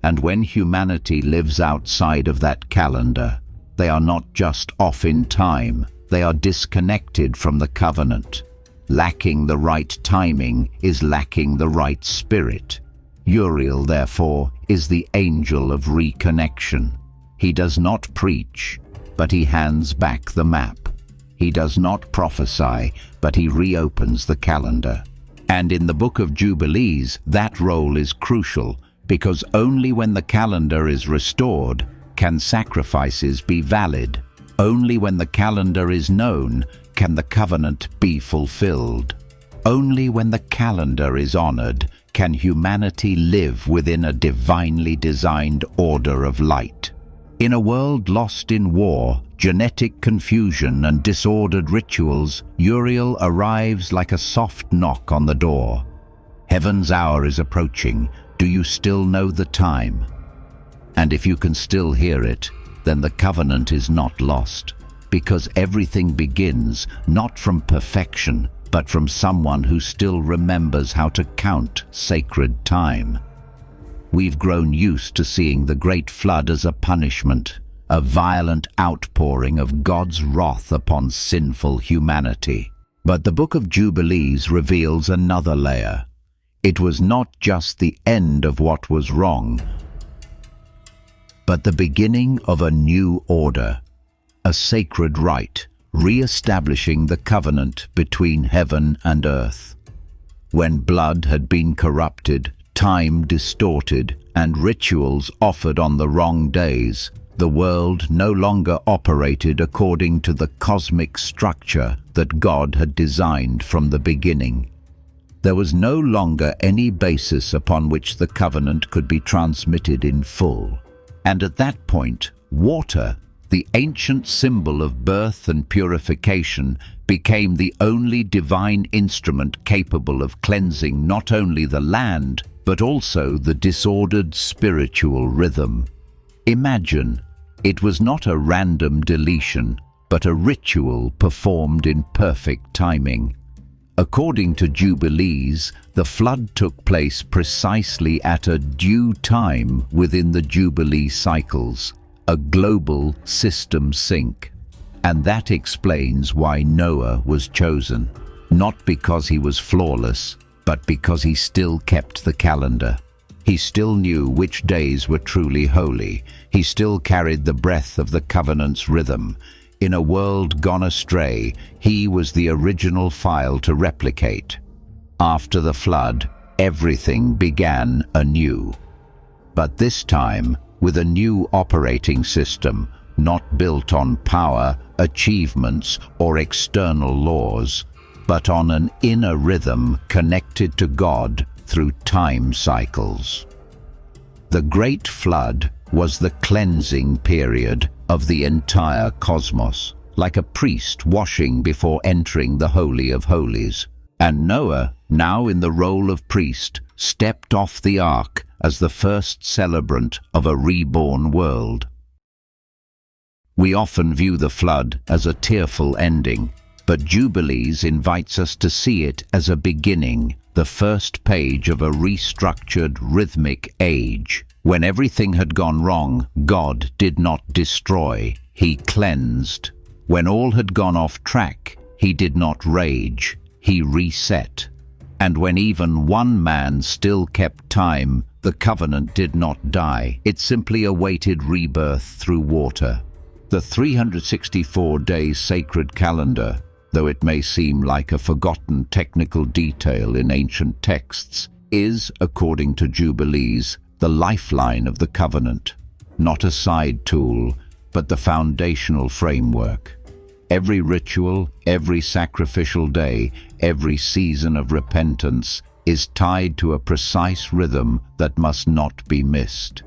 And when humanity lives outside of that calendar, they are not just off in time, they are disconnected from the covenant. Lacking the right timing is lacking the right spirit. Uriel, therefore, is the angel of reconnection. He does not preach, but he hands back the map. He does not prophesy, but he reopens the calendar. And in the Book of Jubilees, that role is crucial, because only when the calendar is restored can sacrifices be valid. Only when the calendar is known can the covenant be fulfilled. Only when the calendar is honored can humanity live within a divinely designed order of light. In a world lost in war, genetic confusion and disordered rituals, Uriel arrives like a soft knock on the door. Heaven's hour is approaching. Do you still know the time? And if you can still hear it, then the covenant is not lost, because everything begins not from perfection, but from someone who still remembers how to count sacred time. We've grown used to seeing the Great Flood as a punishment, a violent outpouring of God's wrath upon sinful humanity. But the Book of Jubilees reveals another layer. It was not just the end of what was wrong, but the beginning of a new order, a sacred rite, re-establishing the covenant between heaven and earth. When blood had been corrupted, time distorted, and rituals offered on the wrong days, the world no longer operated according to the cosmic structure that God had designed from the beginning. There was no longer any basis upon which the covenant could be transmitted in full. And at that point, water, the ancient symbol of birth and purification, became the only divine instrument capable of cleansing not only the land, but also the disordered spiritual rhythm. Imagine, it was not a random deletion, but a ritual performed in perfect timing. According to Jubilees, the flood took place precisely at a due time within the Jubilee cycles, a global system sync. And that explains why Noah was chosen, not because he was flawless, but because he still kept the calendar. He still knew which days were truly holy. He still carried the breath of the covenant's rhythm. In a world gone astray, he was the original file to replicate. After the flood, everything began anew. But this time, with a new operating system, not built on power, achievements, or external laws, but on an inner rhythm connected to God through time cycles. The Great Flood was the cleansing period of the entire cosmos, like a priest washing before entering the Holy of Holies. And Noah, now in the role of priest, stepped off the ark as the first celebrant of a reborn world. We often view the flood as a tearful ending, but Jubilees invites us to see it as a beginning, the first page of a restructured rhythmic age. When everything had gone wrong, God did not destroy, he cleansed. When all had gone off track, he did not rage, he reset. And when even one man still kept time, the covenant did not die. It simply awaited rebirth through water. The 364-day sacred calendar, though it may seem like a forgotten technical detail in ancient texts, is, according to Jubilees, the lifeline of the covenant, not a side tool, but the foundational framework. Every ritual, every sacrificial day, every season of repentance is tied to a precise rhythm that must not be missed.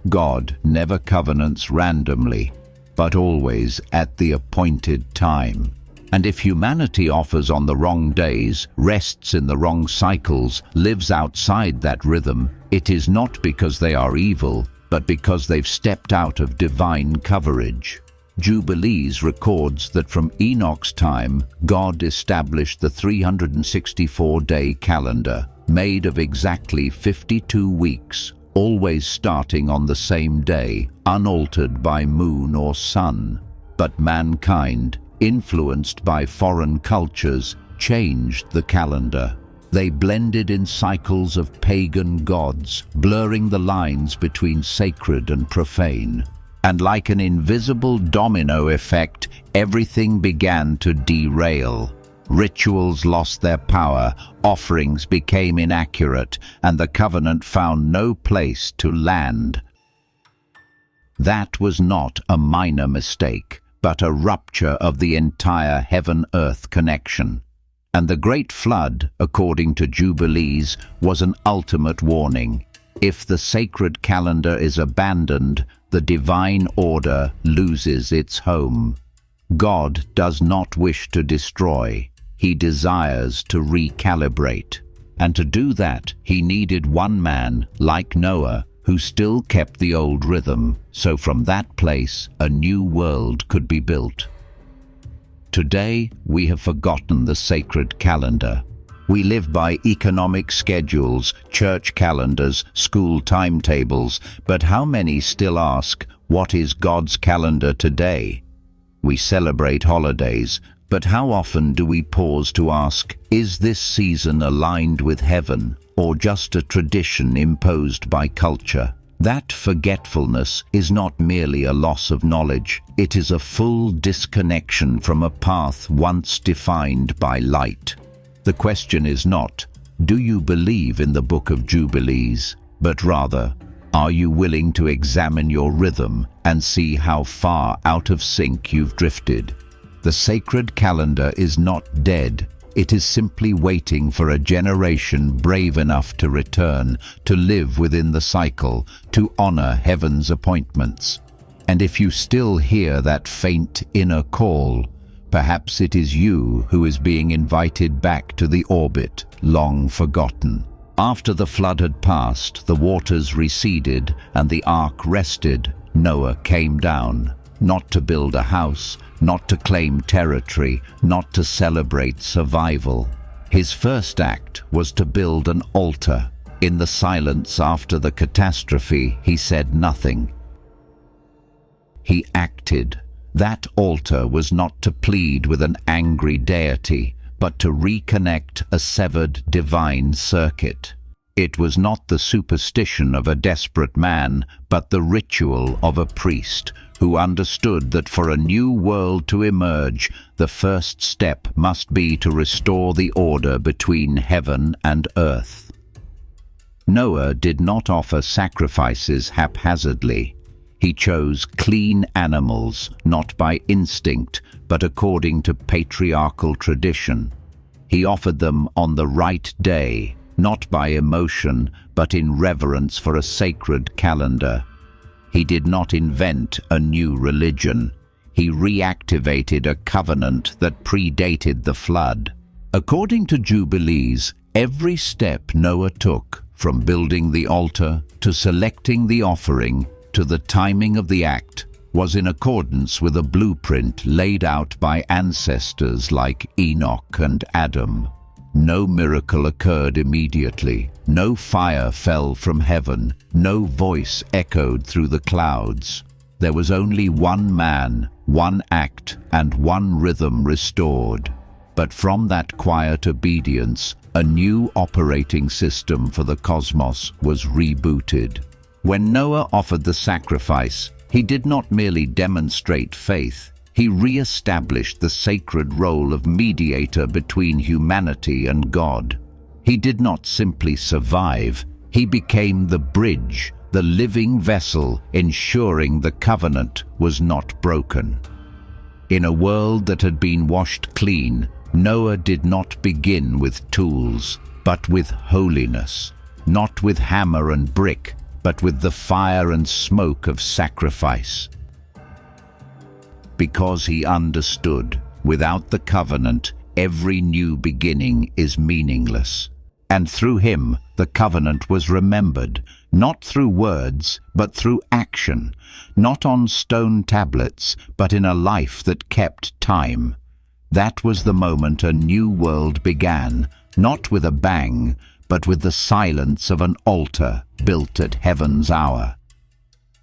God never covenants randomly, but always at the appointed time. And if humanity offers on the wrong days, rests in the wrong cycles, lives outside that rhythm, it is not because they are evil, but because they've stepped out of divine coverage. Jubilees records that from Enoch's time, God established the 364-day calendar, made of exactly 52 weeks, always starting on the same day, unaltered by moon or sun. But mankind, influenced by foreign cultures, changed the calendar. They blended in cycles of pagan gods, blurring the lines between sacred and profane. And like an invisible domino effect, everything began to derail. Rituals lost their power, offerings became inaccurate, and the covenant found no place to land. That was not a minor mistake, but a rupture of the entire heaven-earth connection. And the Great Flood, according to Jubilees, was an ultimate warning. If the sacred calendar is abandoned, the divine order loses its home. God does not wish to destroy. He desires to recalibrate. And to do that, he needed one man, like Noah, who still kept the old rhythm, so from that place a new world could be built. Today, we have forgotten the sacred calendar. We live by economic schedules, church calendars, school timetables, but how many still ask, what is God's calendar today? We celebrate holidays, but how often do we pause to ask, is this season aligned with heaven, or just a tradition imposed by culture? That forgetfulness is not merely a loss of knowledge, it is a full disconnection from a path once defined by light. The question is not, do you believe in the Book of Jubilees, but rather, are you willing to examine your rhythm and see how far out of sync you've drifted? The sacred calendar is not dead. It is simply waiting for a generation brave enough to return, to live within the cycle, to honor heaven's appointments. And if you still hear that faint inner call, perhaps it is you who is being invited back to the orbit long forgotten. After the flood had passed, the waters receded, and the ark rested. Noah came down, not to build a house, not to claim territory, not to celebrate survival. His first act was to build an altar. In the silence after the catastrophe, he said nothing. He acted. That altar was not to plead with an angry deity, but to reconnect a severed divine circuit. It was not the superstition of a desperate man, but the ritual of a priest who understood that for a new world to emerge, the first step must be to restore the order between heaven and earth. Noah did not offer sacrifices haphazardly. He chose clean animals, not by instinct, but according to patriarchal tradition. He offered them on the right day, not by emotion, but in reverence for a sacred calendar. He did not invent a new religion. He reactivated a covenant that predated the flood. According to Jubilees, every step Noah took, from building the altar to selecting the offering to the timing of the act, was in accordance with a blueprint laid out by ancestors like Enoch and Adam. No miracle occurred immediately. No fire fell from heaven. No voice echoed through the clouds. There was only one man, one act, and one rhythm restored. But from that quiet obedience, a new operating system for the cosmos was rebooted. When Noah offered the sacrifice, he did not merely demonstrate faith. He re-established the sacred role of mediator between humanity and God. He did not simply survive, he became the bridge, the living vessel, ensuring the covenant was not broken. In a world that had been washed clean, Noah did not begin with tools, but with holiness, not with hammer and brick, but with the fire and smoke of sacrifice. Because he understood, without the covenant, every new beginning is meaningless. And through him, the covenant was remembered, not through words, but through action, not on stone tablets, but in a life that kept time. That was the moment a new world began, not with a bang, but with the silence of an altar built at heaven's hour.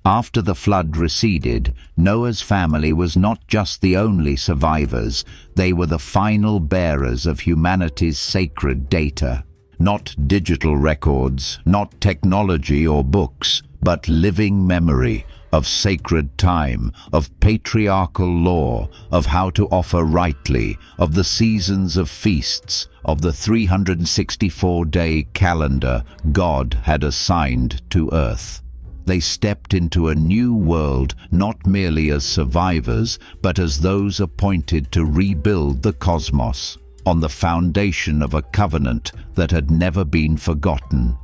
After the flood receded, Noah's family was not just the only survivors, they were the final bearers of humanity's sacred data. Not digital records, not technology or books, but living memory of sacred time, of patriarchal law, of how to offer rightly, of the seasons of feasts, of the 364-day calendar God had assigned to earth. They stepped into a new world not merely as survivors, but as those appointed to rebuild the cosmos on the foundation of a covenant that had never been forgotten.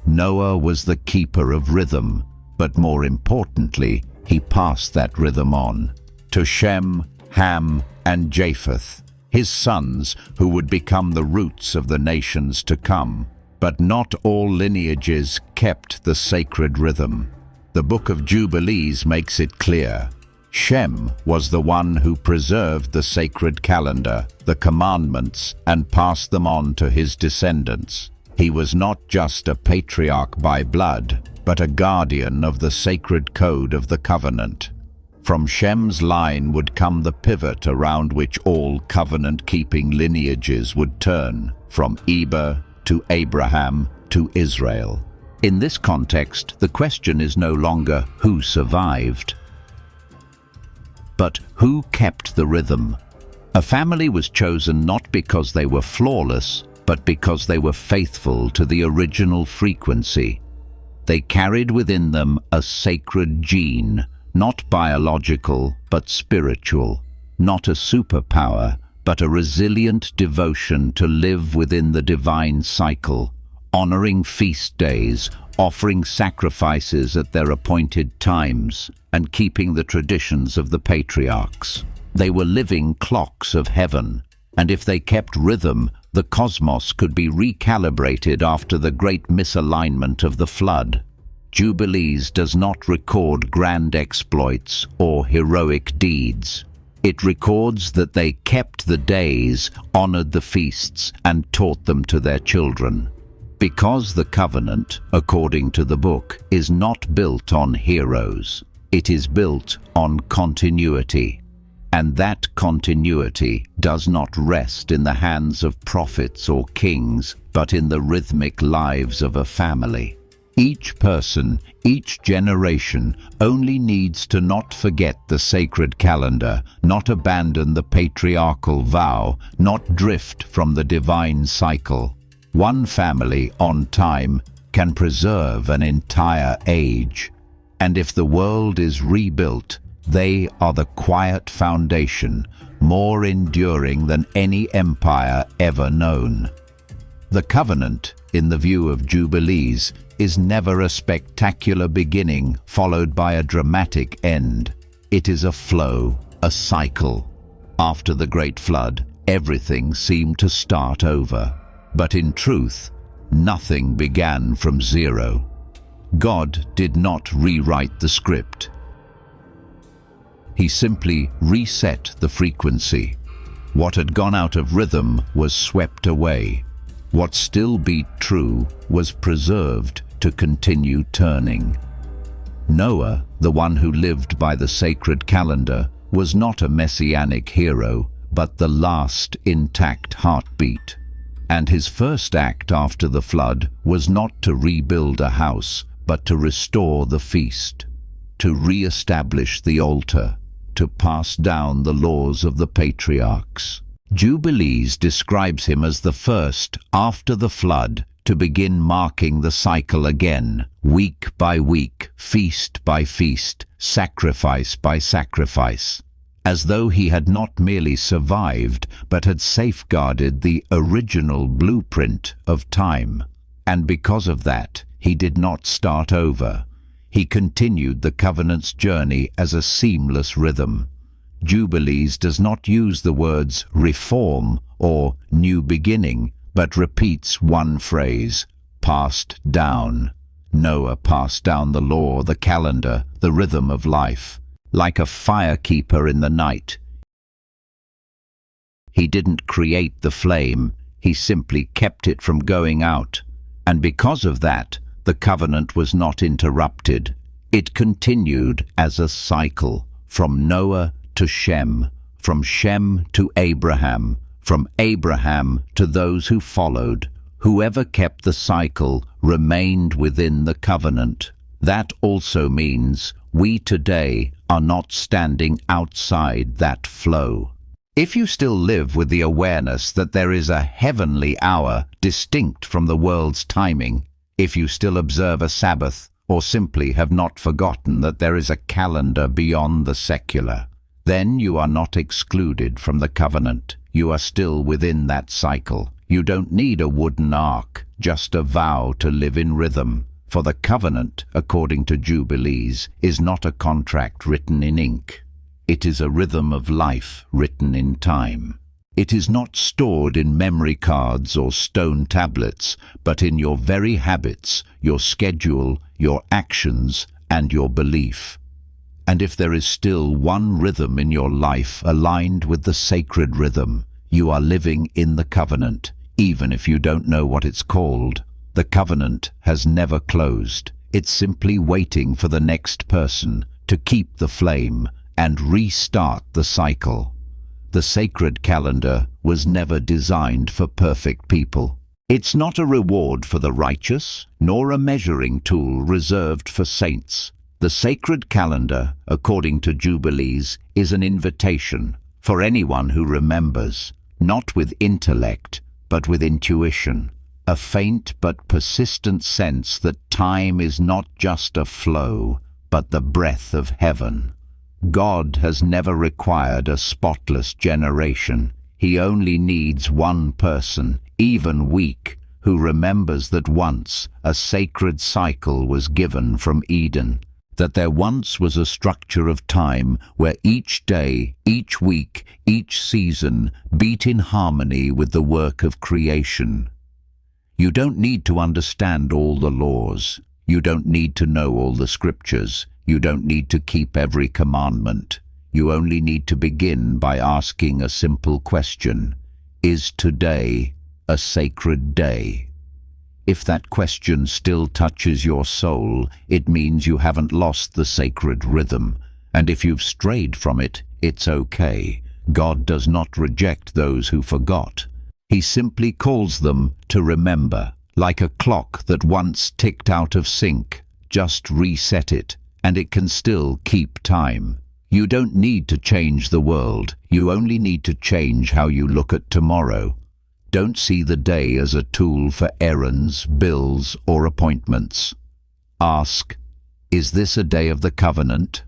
Noah was the keeper of rhythm, but more importantly, he passed that rhythm on to Shem, Ham, and Japheth, his sons who would become the roots of the nations to come. But not all lineages kept the sacred rhythm. The Book of Jubilees makes it clear. Shem was the one who preserved the sacred calendar, the commandments, and passed them on to his descendants. He was not just a patriarch by blood, but a guardian of the sacred code of the covenant. From Shem's line would come the pivot around which all covenant-keeping lineages would turn, from Eber to Abraham to Israel. In this context, the question is no longer who survived, but who kept the rhythm. A family was chosen not because they were flawless, but because they were faithful to the original frequency. They carried within them a sacred gene, not biological, but spiritual, not a superpower, but a resilient devotion to live within the divine cycle, honoring feast days, offering sacrifices at their appointed times, and keeping the traditions of the patriarchs. They were living clocks of heaven, and if they kept rhythm, the cosmos could be recalibrated after the great misalignment of the flood. Jubilees does not record grand exploits or heroic deeds. It records that they kept the days, honored the feasts, and taught them to their children. Because the covenant, according to the book, is not built on heroes, it is built on continuity. And that continuity does not rest in the hands of prophets or kings, but in the rhythmic lives of a family. Each person, each generation, only needs to not forget the sacred calendar, not abandon the patriarchal vow, not drift from the divine cycle. One family on time can preserve an entire age. And if the world is rebuilt, they are the quiet foundation, more enduring than any empire ever known. The covenant, in the view of Jubilees, is never a spectacular beginning followed by a dramatic end. It is a flow, a cycle. After the Great Flood, everything seemed to start over. But in truth, nothing began from zero. God did not rewrite the script. He simply reset the frequency. What had gone out of rhythm was swept away. What still beat true was preserved to continue turning. Noah, the one who lived by the sacred calendar, was not a messianic hero, but the last intact heartbeat. And his first act after the flood was not to rebuild a house, but to restore the feast, to re-establish the altar, to pass down the laws of the patriarchs. Jubilees describes him as the first, after the flood, to begin marking the cycle again, week by week, feast by feast, sacrifice by sacrifice, as though he had not merely survived, but had safeguarded the original blueprint of time. And because of that, he did not start over. He continued the covenant's journey as a seamless rhythm. Jubilees does not use the words reform or new beginning, but repeats one phrase, passed down. Noah passed down the law, the calendar, the rhythm of life. Like a firekeeper in the night. He didn't create the flame, he simply kept it from going out. And because of that, the covenant was not interrupted. It continued as a cycle, from Noah to Shem, from Shem to Abraham, from Abraham to those who followed. Whoever kept the cycle remained within the covenant. That also means we today are not standing outside that flow. If you still live with the awareness that there is a heavenly hour distinct from the world's timing, if you still observe a Sabbath, or simply have not forgotten that there is a calendar beyond the secular, then you are not excluded from the covenant. You are still within that cycle. You don't need a wooden ark, just a vow to live in rhythm. For the covenant, according to Jubilees, is not a contract written in ink. It is a rhythm of life written in time. It is not stored in memory cards or stone tablets, but in your very habits, your schedule, your actions, and your belief. And if there is still one rhythm in your life aligned with the sacred rhythm, you are living in the covenant, even if you don't know what it's called. The covenant has never closed. It's simply waiting for the next person to keep the flame and restart the cycle. The sacred calendar was never designed for perfect people. It's not a reward for the righteous, nor a measuring tool reserved for saints. The sacred calendar, according to Jubilees, is an invitation for anyone who remembers, not with intellect, but with intuition, a faint but persistent sense that time is not just a flow, but the breath of heaven. God has never required a spotless generation. He only needs one person, even weak, who remembers that once a sacred cycle was given from Eden, that there once was a structure of time where each day, each week, each season beat in harmony with the work of creation. You don't need to understand all the laws. You don't need to know all the scriptures. You don't need to keep every commandment. You only need to begin by asking a simple question: is today a sacred day? If that question still touches your soul, it means you haven't lost the sacred rhythm. And if you've strayed from it, it's okay. God does not reject those who forgot. He simply calls them to remember, like a clock that once ticked out of sync. Just reset it, and it can still keep time. You don't need to change the world. You only need to change how you look at tomorrow. Don't see the day as a tool for errands, bills, or appointments. Ask, is this a day of the covenant?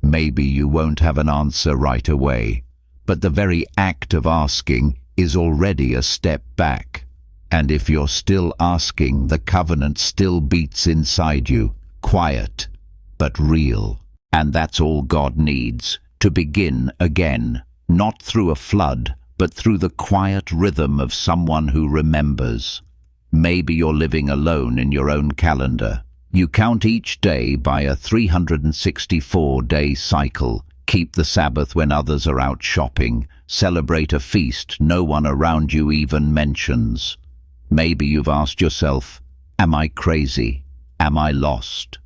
Maybe you won't have an answer right away, but the very act of asking is already a step back. And if you're still asking, the covenant still beats inside you, quiet, but real. And that's all God needs, to begin again, not through a flood, but through the quiet rhythm of someone who remembers. Maybe you're living alone in your own calendar. You count each day by a 364-day cycle, keep the Sabbath when others are out shopping, celebrate a feast no one around you even mentions. Maybe you've asked yourself, am I crazy? Am I lost?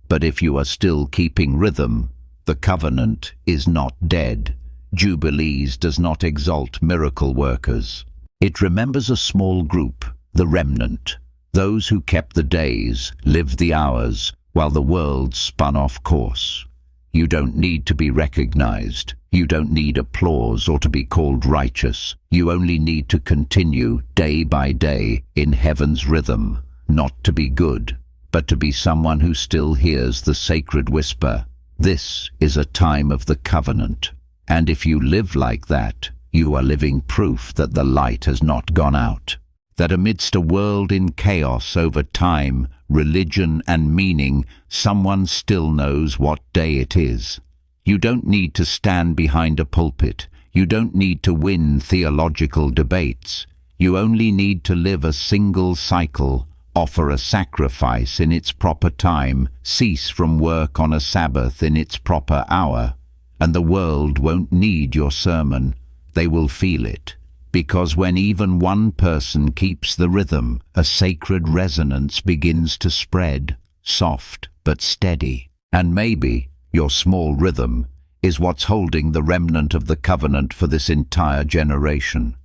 But if you are still keeping rhythm, the covenant is not dead. Jubilees does not exalt miracle workers. It remembers a small group, the remnant, those who kept the days, lived the hours, while the world spun off course. You don't need to be recognized. You don't need applause or to be called righteous. You only need to continue day by day in heaven's rhythm, not to be good, but to be someone who still hears the sacred whisper. This is a time of the covenant. And if you live like that, you are living proof that the light has not gone out. That amidst a world in chaos over time, religion and meaning, someone still knows what day it is. You don't need to stand behind a pulpit. You don't need to win theological debates. You only need to live a single cycle, offer a sacrifice in its proper time, cease from work on a Sabbath in its proper hour. And the world won't need your sermon. They will feel it. Because when even one person keeps the rhythm, a sacred resonance begins to spread, soft but steady. And maybe your small rhythm is what's holding the remnant of the covenant for this entire generation.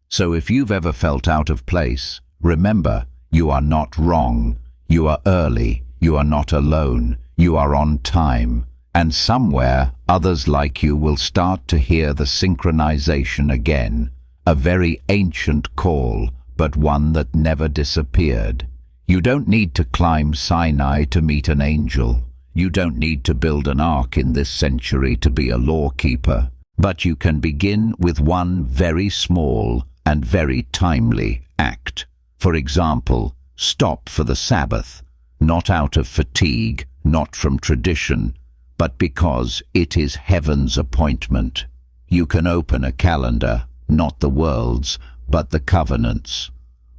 So if you've ever felt out of place, remember, you are not wrong. You are early. You are not alone. You are on time. And somewhere, others like you will start to hear the synchronization again. A very ancient call, but one that never disappeared. You don't need to climb Sinai to meet an angel. You don't need to build an ark in this century to be a lawkeeper. But you can begin with one very small and very timely act. For example, stop for the Sabbath, not out of fatigue, not from tradition, but because it is heaven's appointment. You can open a calendar, not the world's, but the covenant's.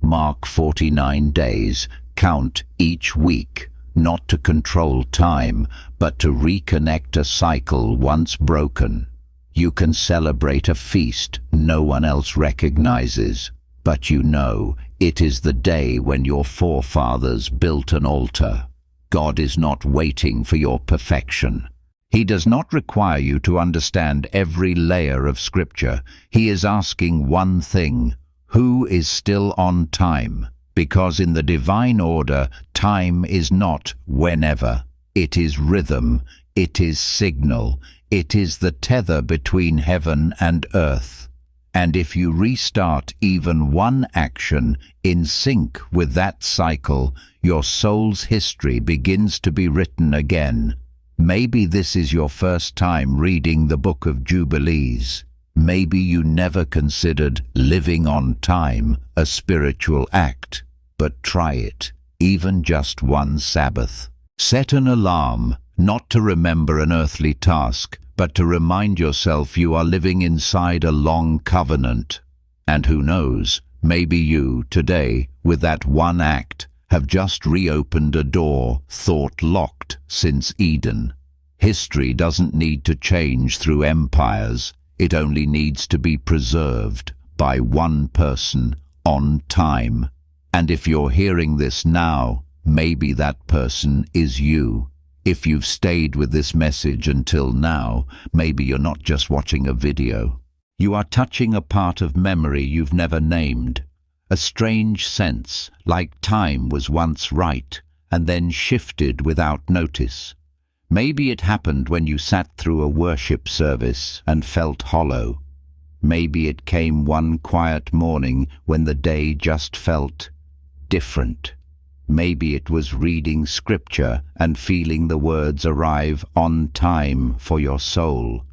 Mark 49 days, count each week, not to control time, but to reconnect a cycle once broken. You can celebrate a feast no one else recognizes, but you know it is the day when your forefathers built an altar. God is not waiting for your perfection. He does not require you to understand every layer of Scripture. He is asking one thing: who is still on time? Because in the divine order, time is not whenever. It is rhythm, it is signal, it is the tether between heaven and earth. And if you restart even one action in sync with that cycle, your soul's history begins to be written again. Maybe this is your first time reading the Book of Jubilees. Maybe you never considered living on time a spiritual act, but try it, even just one Sabbath. Set an alarm, not to remember an earthly task, but to remind yourself you are living inside a long covenant. And who knows, maybe you, today, with that one act, have just reopened a door thought locked since Eden. History doesn't need to change through empires. It only needs to be preserved by one person on time. And if you're hearing this now, maybe that person is you. If you've stayed with this message until now, maybe you're not just watching a video. You are touching a part of memory you've never named. A strange sense, like time was once right, and then shifted without notice. Maybe it happened when you sat through a worship service and felt hollow. Maybe it came one quiet morning when the day just felt different. Maybe it was reading Scripture and feeling the words arrive on time for your soul.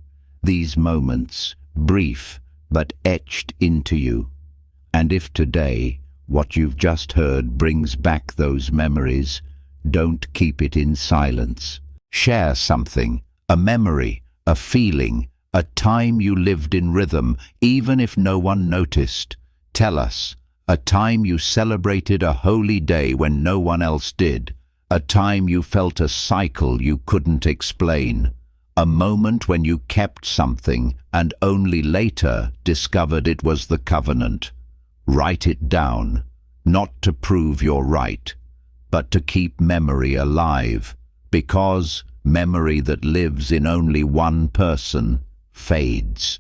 These moments, brief but etched into you. And if today what you've just heard brings back those memories, don't keep it in silence. Share something, a memory, a feeling, a time you lived in rhythm, even if no one noticed. Tell us, a time you celebrated a holy day when no one else did, a time you felt a cycle you couldn't explain, a moment when you kept something and only later discovered it was the covenant. Write it down, not to prove you're right, but to keep memory alive, because memory that lives in only one person fades.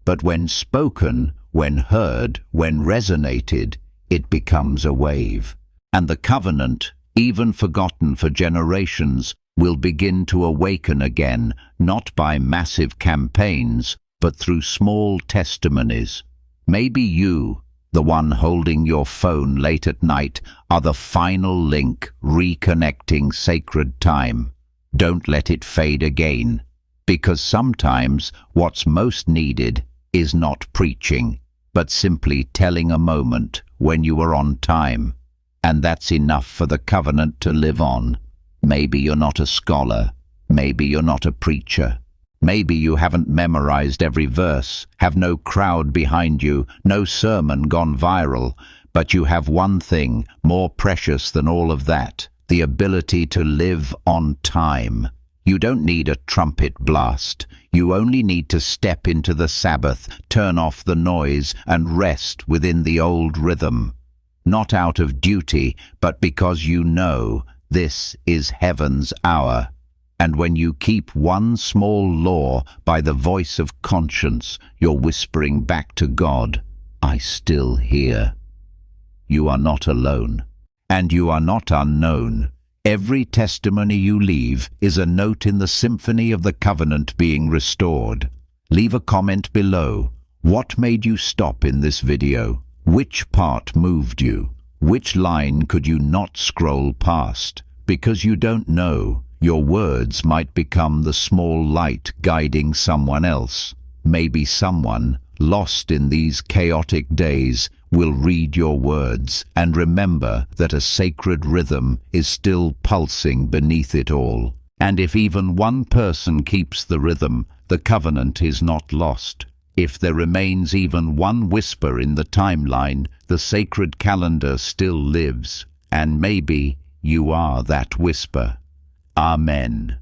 But when spoken, when heard, when resonated, it becomes a wave. And the covenant, even forgotten for generations, will begin to awaken again, not by massive campaigns, but through small testimonies. Maybe you, the one holding your phone late at night, are the final link reconnecting sacred time. Don't let it fade again, because sometimes what's most needed is not preaching, but simply telling a moment when you were on time. And that's enough for the covenant to live on. Maybe you're not a scholar. Maybe you're not a preacher. Maybe you haven't memorized every verse, have no crowd behind you, no sermon gone viral, but you have one thing more precious than all of that: the ability to live on time. You don't need a trumpet blast. You only need to step into the Sabbath, turn off the noise, and rest within the old rhythm. Not out of duty, but because you know this is heaven's hour. And when you keep one small law by the voice of conscience, you're whispering back to God, "I still hear." You are not alone, and you are not unknown. Every testimony you leave is a note in the symphony of the covenant being restored. Leave a comment below. What made you stop in this video? Which part moved you? Which line could you not scroll past? Because you don't know, your words might become the small light guiding someone else. Maybe someone, lost in these chaotic days, will read your words and remember that a sacred rhythm is still pulsing beneath it all. And if even one person keeps the rhythm, the covenant is not lost. If there remains even one whisper in the timeline, the sacred calendar still lives. And maybe you are that whisper. Amen.